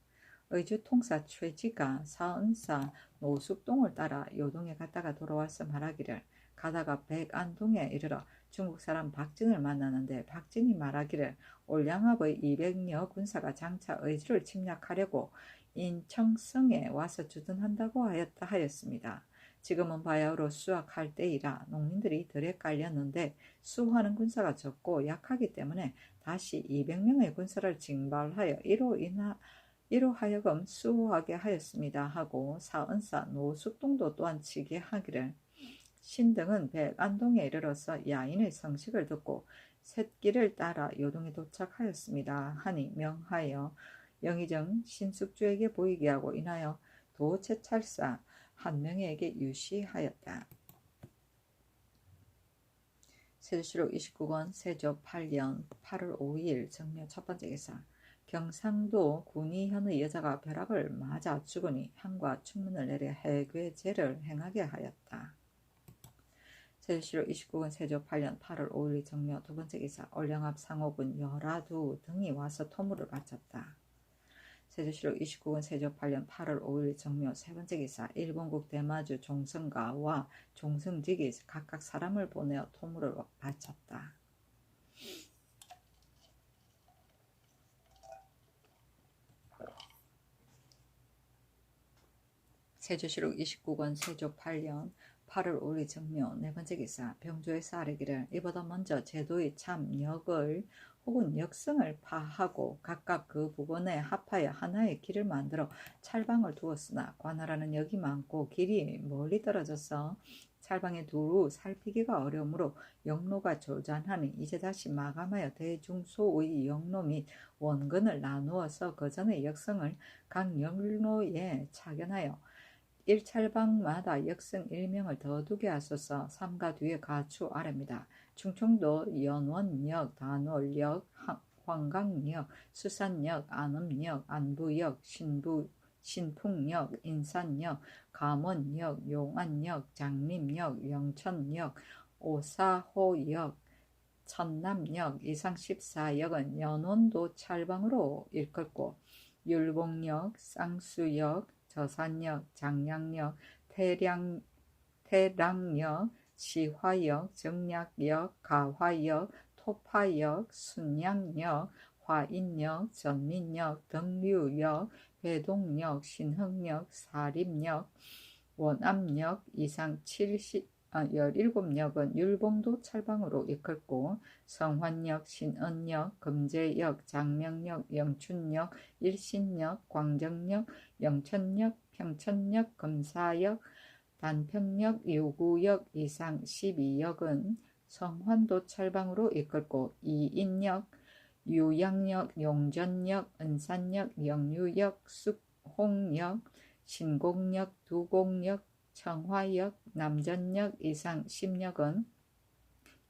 의주통사 최지가 사은사 노숙동을 따라 요동에 갔다가 돌아와서 말하기를 가다가 백안동에 이르러 중국 사람 박진을 만나는데 박진이 말하기를 올량압의 200여 군사가 장차 의주를 침략하려고 인청성에 와서 주둔한다고 하였습니다. 지금은 바야흐로 수확할 때이라 농민들이 덜 깔렸는데 수하는 군사가 적고 약하기 때문에 다시 200명의 군사를 징발하여 이로 하여금 수호하게 하였습니다 하고 사은사 노숙동도 또한 치게 하기를 신등은 백안동에 이르러서 야인의 성식을 듣고 셋길을 따라 요동에 도착하였습니다 하니 명하여 영의정 신숙주에게 보이게 하고 인하여 도채찰사 한 명에게 유시하였다. 세조실록 29권 세조 8년 8월 5일 정묘 첫 번째 기사. 경상도 군의현의 여자가 벼락을 맞아 죽으니 향과 충문을 내려 해괴제를 행하게 하였다. 세조실록 29권 세조 8년 8월 5일 정묘 두 번째 기사. 올량압 상호군 열하두 등이 와서 토물을 바쳤다. 세조실록 29권 세조 8년 8월 5일 정묘 세 번째 기사. 일본국 대마주 종성가와 종성직이 각각 사람을 보내어 토물을 바쳤다. 세조실록 29권 세조 8년 8월 5일 정묘 네 번째 기사. 병조에서 아뢰기를 이보다 먼저 제도의 참 역을 혹은 역성을 파하고 각각 그 부분에 합하여 하나의 길을 만들어 찰방을 두었으나 관할하는 역이 많고 길이 멀리 떨어져서 찰방에 두루 살피기가 어려우므로 역로가 조잔하니 이제 다시 마감하여 대중소의 역로 및 원근을 나누어서 그 전의 역성을 각 역로에 착연하여 1찰방마다 역성 1명을 더 두게 하소서. 삼가 뒤에 가추 아래입니다. 충청도 연원역, 단월역, 황강역, 수산역, 안음역, 안부역, 신풍역, 인산역, 감원역, 용안역, 장림역, 영천역, 오사호역, 천남역 이상 14역은 연원도 찰방으로 일컫고 율봉역, 쌍수역, 저산역, 장량역, 태량역, 시화역, 정략역, 가화역, 토파역, 순양역, 화인역, 전민역, 등류역, 회동역, 신흥역, 사림역, 원암역 이상 17역은 율봉도 찰방으로 일컫고 성환역, 신은역, 금제역, 장명역, 영춘역, 일신역, 광정역, 영천역, 평천역, 금사역, 단평역 요구역 이상 12역은 성환도 찰방으로 이끌고 이인역, 유양역, 용전역, 은산역, 영유역, 숙홍역, 신공역, 두곡역, 청화역, 남전역 이상 10역은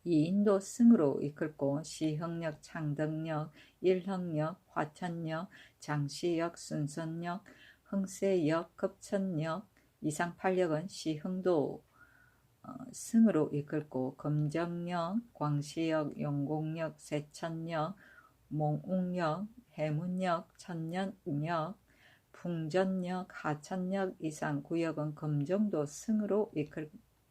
이인도 승으로 이끌고 시흥역, 창덕역, 일흥역, 화천역, 장시역, 순선역, 흥세역, 급천역 이상 8역은 시흥도 승으로 이끌고 금정역, 광시역, 용곡역, 세천역, 몽웅역, 해문역, 천년역, 풍전역, 하천역 이상 9역은 금정도 승으로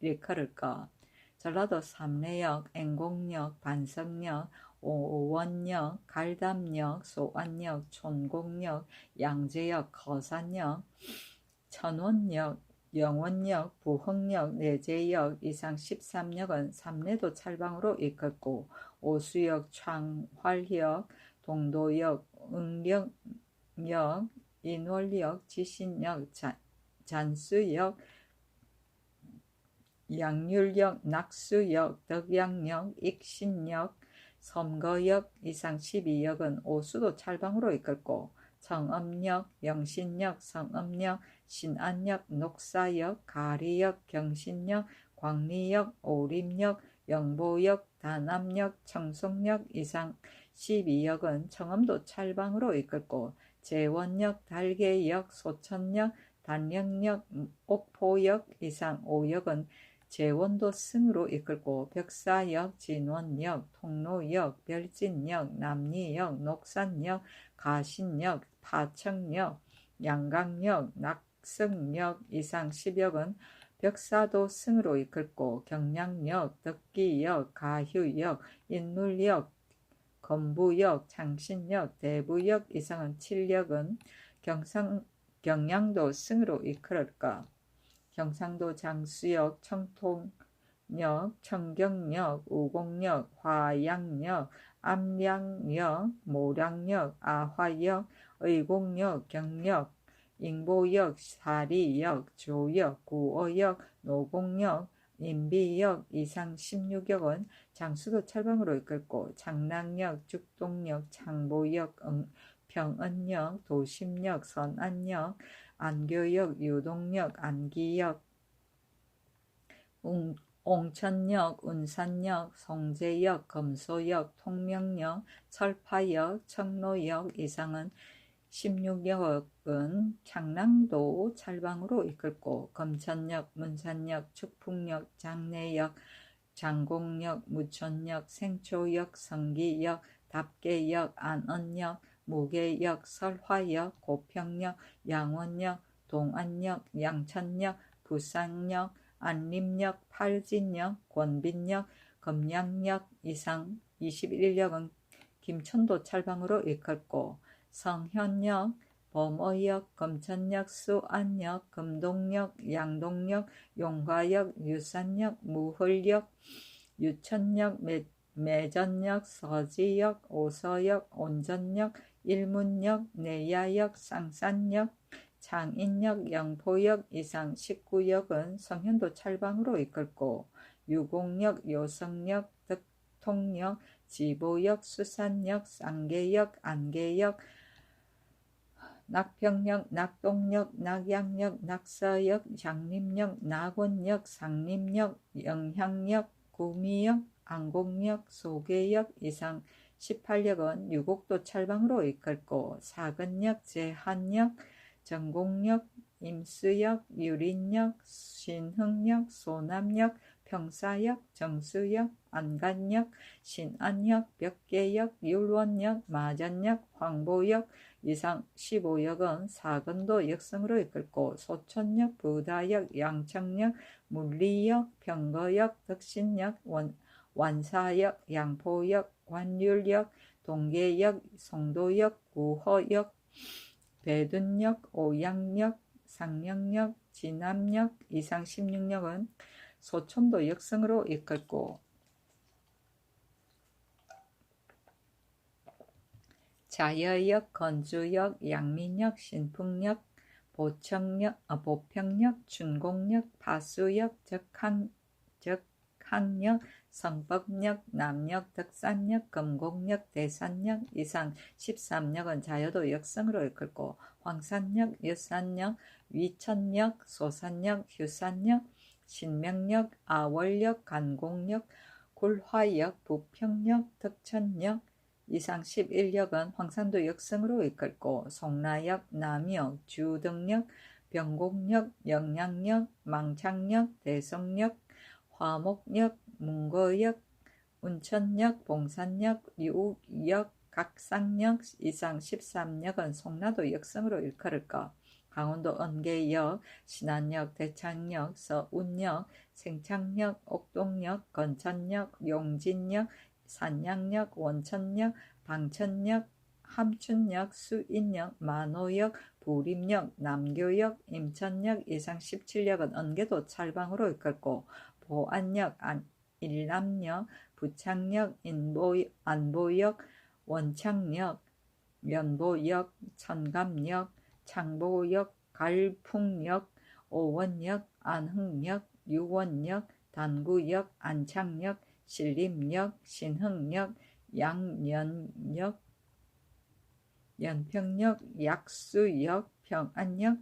이끌을까. 전라도 삼례역, 앵곡역, 반석역, 오원역, 갈담역, 소안역, 촌곡역, 양재역, 거산역, 천원역, 영원역, 부흥역, 내제역 이상 13역은 삼례도 찰방으로 이끌고 오수역, 창활역, 동도역, 응령역, 인월역, 지신역, 잔수역, 양률역, 낙수역, 덕양역, 익신역, 섬거역 이상 12역은 오수도 찰방으로 이끌고 청엄역, 영신역, 성엄역, 신안역, 녹사역, 가리역, 경신역, 광리역, 오림역, 영보역, 다남역, 청송역 이상 12역은 청엄도 찰방으로 이끌고 제원역, 달계역, 소천역, 단령역, 옥포역 이상 5역은 제원도 승으로 이끌고 벽사역, 진원역, 통로역, 별진역, 남리역, 녹산역, 가신역, 파청역, 양강역, 낙성역 이상 10역은 벽사도 승으로 이끌고 경량역, 덕기역, 가휴역, 인물역, 건부역, 창신역, 대부역 이상은 7역은 경량도 승으로 이끌을까. 경상도 장수역, 청통역, 청경역, 우곡역, 화양역, 암량역, 모량역, 아화역, 의곡역, 경역, 인보역, 사리역, 조역, 구어역, 노곡역, 인비역 이상 16역은 장수도 찰방으로 이끌고 장랑역, 죽동역, 창보역, 평은역, 도심역, 선안역, 안교역, 유동역, 안기역, 옹천역, 운산역, 송제역, 검소역, 통명역, 철파역, 청로역 이상은 16역은 창랑도 찰방으로 이끌고 검천역, 문산역, 축풍역, 장내역, 장곡역, 무천역, 생초역, 성기역, 답계역, 안언역, 무계역, 설화역, 고평역, 양원역, 동안역, 양천역, 부산역, 안림역, 팔진역, 권빈역, 검량역 이상 21역은 김천도 찰방으로 이끌고 성현역, 범어역, 검천역, 수안역, 금동역, 양동역, 용화역, 유산역, 무헐역, 유천역, 매전역, 서지역, 오서역, 온전역, 일문역, 내야역, 쌍산역, 창인역, 영포역 이상 19역은 성현도 찰방으로 이끌고 유곡역, 요성역, 덕통역, 지보역, 수산역, 쌍계역, 안계역, 낙평역, 낙동역, 낙양역, 낙서역, 장림역, 낙원역, 상림역, 영향역, 구미역, 안곡역, 소계역 이상 18역은 유곡도 찰방으로 이끌고 사근역, 제한역, 전곡역, 임수역, 유린역, 신흥역, 소남역, 평사역, 정수역, 안간역, 신안역, 벽계역, 율원역, 마전역, 황보역 이상 15역은 사근도 역성으로 이끌고 소천역, 부다역, 양청역, 물리역, 병거역, 덕신역, 완사역, 양포역, 관율역, 동계역, 송도역, 구허역, 배둔역, 오양역, 상령역, 진암역 이상 16역은 소천도 역성으로 이끌고 자여역, 건주역, 양민역, 신풍역, 보평역, 준공역, 파수역, 적항역, 성법역, 남역, 덕산역, 금곡역, 대산역 이상 13역은 자여도 역성으로 이끌고 황산역, 여산역, 위천역, 소산역, 휴산역, 신명역, 아월역, 간곡역, 굴화역, 부평역, 덕천역 이상 11역은 황산도 역성으로 이끌고 송라역, 남역, 주등역, 병곡역, 영양역, 망창역, 대성역, 화목역, 문거역, 운천역, 봉산역, 유역, 각상역 이상 13역은 송라도 역성으로 일컬을까. 강원도 언계역, 신안역, 대창역, 서운역, 생창역, 옥동역, 건천역, 용진역, 산양역, 원천역, 방천역, 함춘역, 수인역, 만호역, 부림역, 남교역, 임천역 이상 17역은 언계도 찰방으로 이끌고 보안역, 일남역, 부창역, 안보역, 원창역, 연보역, 천감역, 창보역, 갈풍역, 오원역, 안흥역, 유원역, 단구역, 안창역, 신림역, 신흥역, 양연역, 연평역, 약수역, 평안역,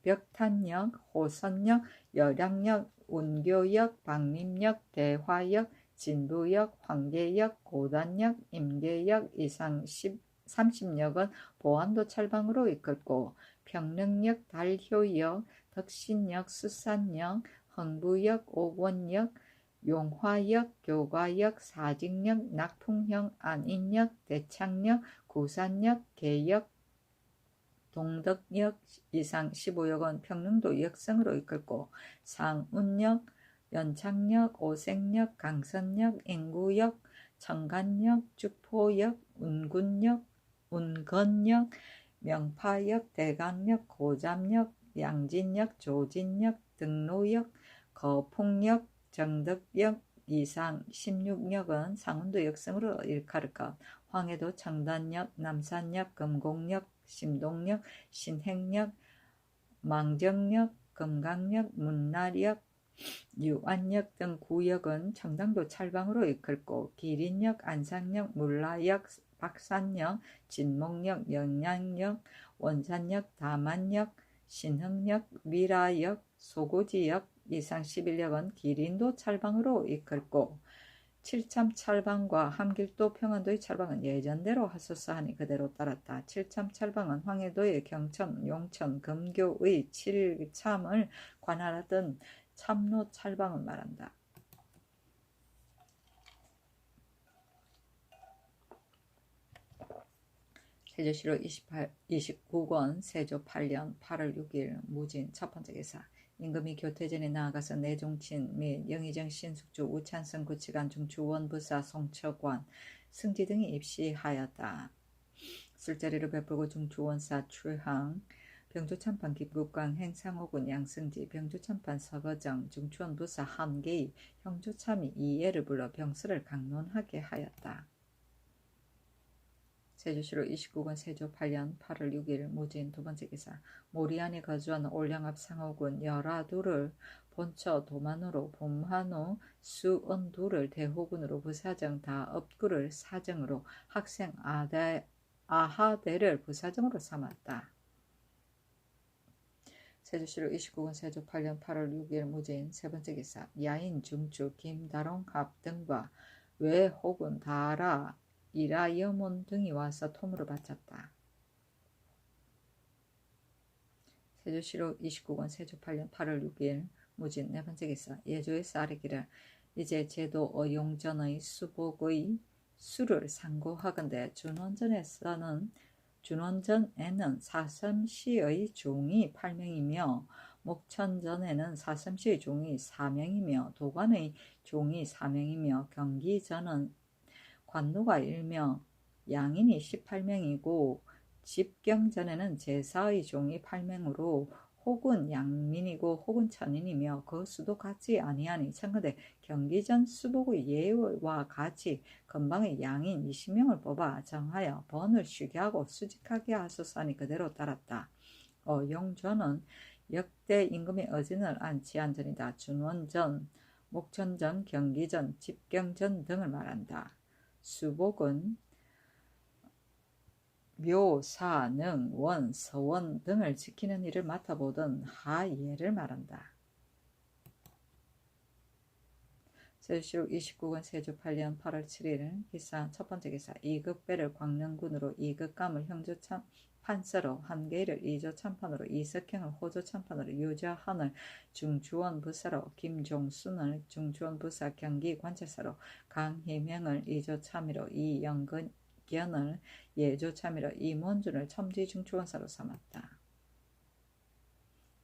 벽탄역, 호선역, 열양역, 운교역, 박림역, 대화역, 진부역, 황계역, 고단역, 임계역 이상 30역은 보안도 찰방으로 이끌고 평릉역, 달효역, 덕신역, 수산역, 흥부역, 옥원역, 용화역, 교과역, 사직역, 낙풍역, 안인역, 대창역, 구산역, 계역, 동덕역 이상 15역은 평릉도 역성으로 이끌고 상운역, 연창역, 오색역, 강선역, 인구역, 청간역, 주포역, 운건역, 명파역, 대강역, 고잡역, 양진역, 조진역, 등로역, 거풍역, 정덕역 이상 16역은 상운도 역성으로 일컬을까. 황해도 청단역, 남산역, 금곡역, 심동역, 신행역, 망정역, 금강역, 문날역, 유안역 등 구역은 청담도 찰방으로 이끌고 기린역, 안상역, 물라역, 박산역, 진목역, 영양역, 원산역, 다만역, 신흥역, 미라역, 소고지역 이상 11역은 기린도 찰방으로 이끌고 칠참 찰방과 함길도 평안도의 찰방은 예전대로 하소서하니 그대로 따랐다. 칠참 찰방은 황해도의 경천, 용천, 금교의 칠참을 관할하던 참로 찰방을 말한다. 세조실록 29권 세조 8년 8월 6일 무진 첫 번째 기사. 임금이 교태전에 나아가서 내종친 및 영의정 신숙주 우찬성 구치관 중추원부사 송처관 승지 등이 입시하였다. 술자리를 베풀고 중추원사 출항 병조참판 김국광 행상호군 양승지 병조참판 서거정 중추원부사 한계의 형조참이 이예를 불러 병수를 강론하게 하였다. 세조실록 29권 세조 8년 8월 6일 무진 두 번째 기사. 모리안에 거주하는 올량압 상호군 열아두를 본처 도만으로 봄한우 수언두를 대호군으로 부사정 다업구를 사정으로 학생 아하대를 부사정으로 삼았다. 세조실록 29권 세조 8년 8월 6일 무진 세 번째 기사. 야인 중추 김다롱합 등과 외호군 다라 이라여몬 등이 와서 토물을 바쳤다. 세조실록 29권 세조 8년 8월 6일 무진 네 번째 기사. 예조에서 아뢰기를 이제 제도 어용전의 수복의 수를 상고하건대 준원전에는 사삼시의 종이 8명이며 목천전에는 사삼시의 종이 4명이며 도관의 종이 4명이며 경기전은 관노가 1명, 양인이 18명이고 집경전에는 제사의 종이 8명으로 혹은 양민이고 혹은 천인이며 그 수도 같지 아니하니 청컨대 경기전 수복의 예와 같이 건방의 양인 20명을 뽑아 정하여 번을 쉬게 하고 수직하게 하소서 하니 그대로 따랐다. 용조는 역대 임금의 어진을 안치한 전이다. 준원전, 목천전, 경기전, 집경전 등을 말한다. 수복은 묘, 사, 능, 원, 서원 등을 지키는 일을 맡아보던 하예를 말한다. 세조실록 29권 세조 8년 8월 7일 기사 첫 번째 기사 이극배를 광릉군으로 이극감을 형조 판서로 한계일을 이조 참판으로 이석형을 호조 참판으로 유저한을 중주원 부사로 김종순을 중주원 부사 경기 관찰사로 강희명을 이조 참의로 이영근견을 예조 참의로 이문준을 첨지 중추원사로 삼았다.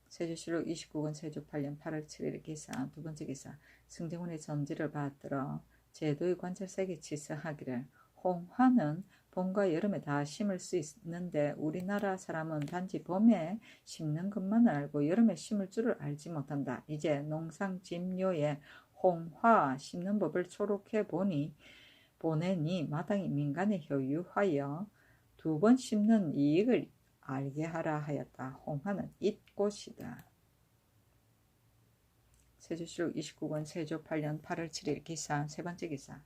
세조실록 29권 세조 8년 8월 7일 기사 두 번째 기사 승정원의 전지를 받들어 제도의 관찰사에게 치서하기를 홍화는 봄과 여름에 다 심을 수 있는데 우리나라 사람은 단지 봄에 심는 것만 알고 여름에 심을 줄을 알지 못한다. 이제 농상짐료에 홍화 심는 법을 초록해 보내니 마땅히 민간에 효유하여 2번 심는 이익을 알게 하라 하였다. 홍화는 잇꽃이다. 세조실록 29권 세조 8년 8월 7일 기사 세 번째 기사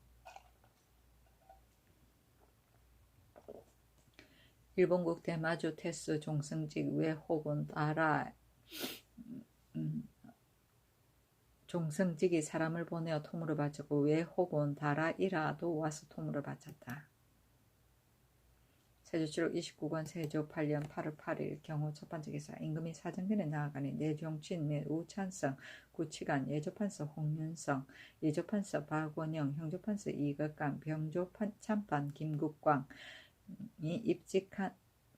일본국 대마주 테스 종성직 외호군 따라 종성직이 사람을 보내어 토물을 바쳤고 외호군 다라이라도 와서 토물을 바쳤다. 세조실록 29권 세조 8년 8월 8일 경우 첫 번째 기사 임금이 사정전에 나아가니 내종친 및 우찬성 구치관 예조판서 홍윤성 예조판서 박원영 형조판서 이극감 병조참판 김국광이 입직한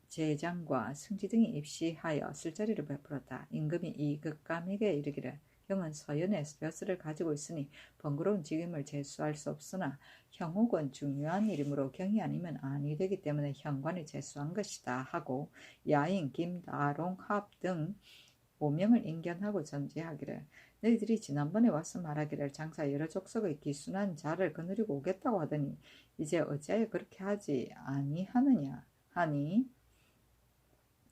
제장과 승지 등이 입시하여 술자리를 베풀었다. 임금이 이극감에게 이르기를 형은 서연에 벼슬을 가지고 있으니 번거로운 직임을 제수할 수 없으나 형옥은 중요한 일이므로 경이 아니면 아니 되기 때문에 현관이 제수한 것이다 하고 야인, 김다롱, 합 등 5명을 인견하고 전지하기를 너희들이 지난번에 와서 말하기를 장사 여러 족속의 기순한 자를 거느리고 오겠다고 하더니 이제 어찌하여 그렇게 하지 아니하느냐 하니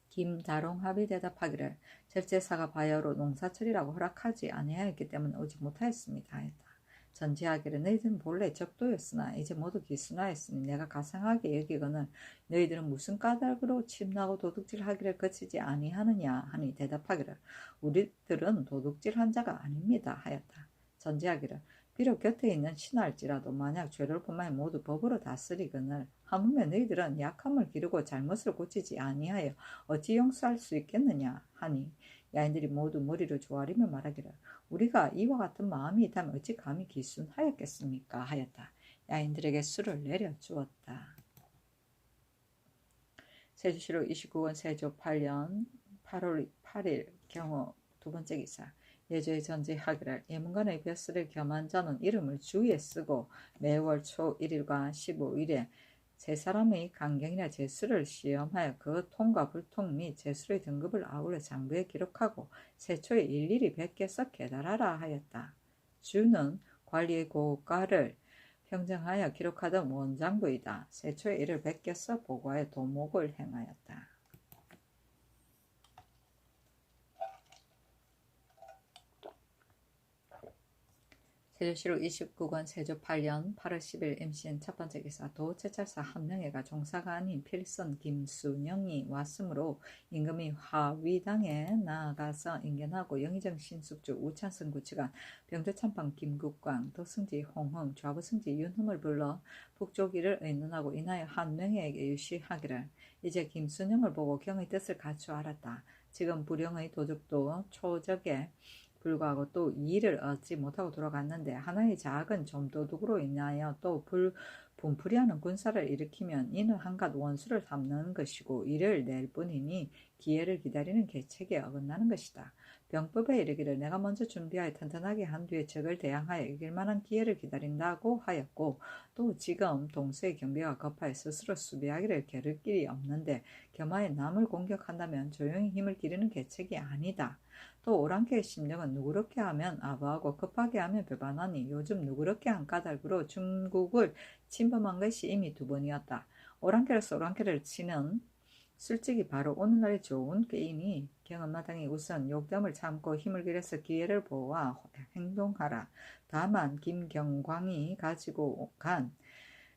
김다롱합이 대답하기를 절제사가 바야흐로 농사철이라고 허락하지 아니하였기 때문에 오지 못하였습니다 했다. 전지하기를 너희들은 본래 적도였으나 이제 모두 기순하였으니 내가 가상하게 여기거늘 너희들은 무슨 까닭으로 침나고 도둑질하기를 거치지 아니하느냐 하니 대답하기를 우리들은 도둑질한 자가 아닙니다 하였다. 전지하기를 비록 곁에 있는 신할지라도 만약 죄를 범하여 모두 법으로 다스리거늘 하물며 너희들은 약함을 기르고 잘못을 고치지 아니하여 어찌 용서할 수 있겠느냐 하니 야인들이 모두 머리를 조아리며 말하기를 우리가 이와 같은 마음이 있다면 어찌 감히 기순하였겠습니까 하였다. 야인들에게 술을 내려주었다. 세조실록 29권 세조 8년 8월 8일 경우 두 번째 기사 예조의 전지하기를 예문관의 벼슬을 겸한 자는 이름을 주위에 쓰고 매월 초 1일과 15일에 세 사람의 강경이나 제수를 시험하여 그 통과 불통 및 제수의 등급을 아울러 장부에 기록하고 세초에 일일이 베껴서 계달하라 하였다. 주는 관리의 고가를 평정하여 기록하던 원장부이다. 세초에 이를 베껴서 보고하여 도목을 행하였다. 세조실록 29권 세조 8년 8월 10일 임신 첫 번째 기사 도제찰사 한 명회가 종사가 아닌 필선 김순영이 왔으므로 임금이 화위당에 나아가서 인견하고 영의정 신숙주 우찬성 구치관 병조참판 김국광 도승지 홍흥 좌부승지 윤흠을 불러 북쪽 일을 의논하고 인하여 한 명회에게 유시하기를 이제 김순영을 보고 경의 뜻을 갖추어 알았다. 지금 불영의 도적도 초적에 불구하고 또 이의를 얻지 못하고 돌아갔는데 하나의 작은 점도둑으로 인하여 또 분풀이하는 군사를 일으키면 이는 한갓 원수를 삼는 것이고 이를 낼 뿐이니 기회를 기다리는 계책에 어긋나는 것이다. 병법에 이르기를 내가 먼저 준비하여 튼튼하게 한 뒤에 적을 대항하여 이길 만한 기회를 기다린다고 하였고 또 지금 동서의 경비가 급하여 스스로 수비하기를 겨룰 길이 없는데 겸하여 남을 공격한다면 조용히 힘을 기르는 계책이 아니다. 또 오랑캐의 심령은 누그럽게 하면 아부하고 급하게 하면 배반하니 요즘 누그럽게 한 까닭으로 중국을 침범한 것이 이미 2번이었다. 오랑캐로서 오랑캐를 치는 솔직히 바로 오늘날의 좋은 게임이 경험마당이 우선 욕담을 참고 힘을 길여서 기회를 보아 행동하라. 다만 김경광이 가지고 간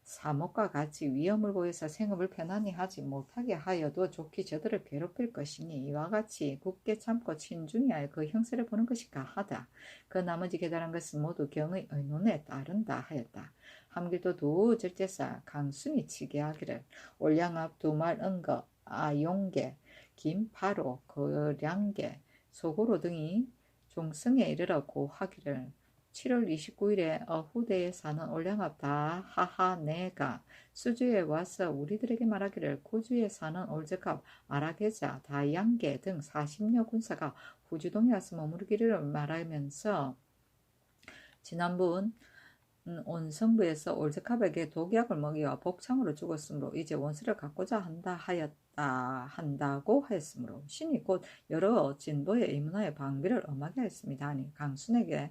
사목과 같이 위험을 보여서 생업을 편안히 하지 못하게 하여도 좋게 저들을 괴롭힐 것이니 이와 같이 굳게 참고 신중히 하여 그 형세를 보는 것이 가하다. 그 나머지 계달한 것은 모두 경의 의논에 따른다 하였다. 함길도 두 절제사 강순이 치게 하기를 올량압 두말 은거 아용계 김파로 거량계 소고로 등이 종성에 이르러 고하기를 7월 29일에 어후대에 사는 올량압 다 하하네가 수주에 와서 우리들에게 말하기를 구주에 사는 올적합 아라게자 다양계 등 40여 군사가 후주동에 와서 머무르기를 말하면서 지난번 온성부에서 올적합에게 독약을 먹이와 복창으로 죽었으므로 이제 원수를 갖고자 한다고 하였으므로 신이 곧 여러 진보의 의문하여 방비를 엄하게 하였습니다 하니 강순에게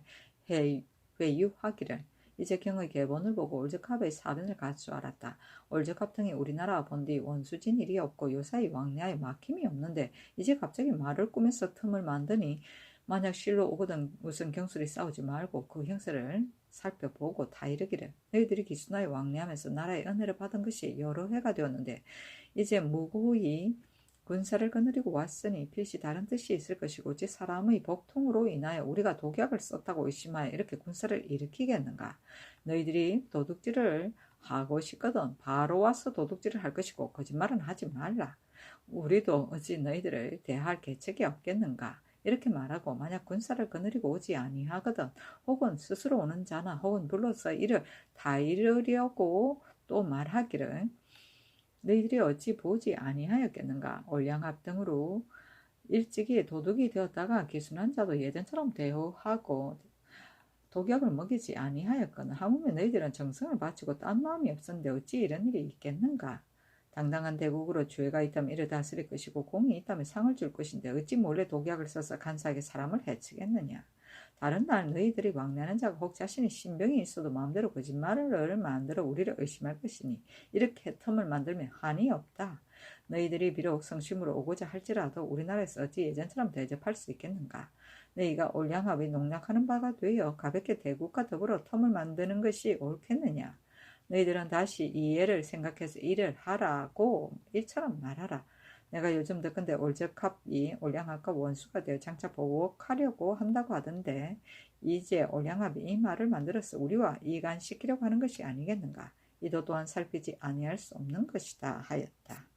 회유하기를 이제 경의 계본을 보고 올적합의 사변을 갖추 알았다. 올적합 등이 우리나라 본디 원수진 일이 없고 요사이 왕래하여 막힘이 없는데 이제 갑자기 말을 꾸며서 틈을 만드니 만약 실로 오거든 우선 경술이 싸우지 말고 그 형세를 살펴보고 다 이르기를 너희들이 기순하여 왕래하면서 나라의 은혜를 받은 것이 여러 해가 되었는데 이제 무고히 군사를 거느리고 왔으니 필시 다른 뜻이 있을 것이고 지 사람의 복통으로 인하여 우리가 독약을 썼다고 의심하여 이렇게 군사를 일으키겠는가. 너희들이 도둑질을 하고 싶거든 바로 와서 도둑질을 할 것이고 거짓말은 하지 말라. 우리도 어찌 너희들을 대할 계책이 없겠는가. 이렇게 말하고 만약 군사를 거느리고 오지 아니하거든 혹은 스스로 오는 자나 혹은 불러서 이를 다 이르려고 또 말하기를 너희들이 어찌 보지 아니하였겠는가. 올량압 등으로 일찍이 도둑이 되었다가 기순한 자도 예전처럼 대우하고 독약을 먹이지 아니하였거나 하물며 너희들은 정성을 바치고 딴 마음이 없었는데 어찌 이런 일이 있겠는가. 당당한 대국으로 주회가 있다면 이를 다스릴 것이고 공이 있다면 상을 줄 것인데 어찌 몰래 독약을 써서 간사하게 사람을 해치겠느냐. 다른 날 너희들이 왕래하는 자가 혹 자신이 신병이 있어도 마음대로 거짓말을 만들어 우리를 의심할 것이니 이렇게 틈을 만들면 한이 없다. 너희들이 비록 성심으로 오고자 할지라도 우리나라에서 어찌 예전처럼 대접할 수 있겠는가. 너희가 올량압이 농락하는 바가 되어 가볍게 대국과 더불어 틈을 만드는 것이 옳겠느냐. 너희들은 다시 이 예를 생각해서 일을 하라고 일처럼 말하라. 내가 요즘 듣건대 올적합이 올량압과 원수가 되어 장차 보복하려고 한다고 하던데 이제 올량압이 이 말을 만들어서 우리와 이간시키려고 하는 것이 아니겠는가. 이도 또한 살피지 아니할 수 없는 것이다 하였다.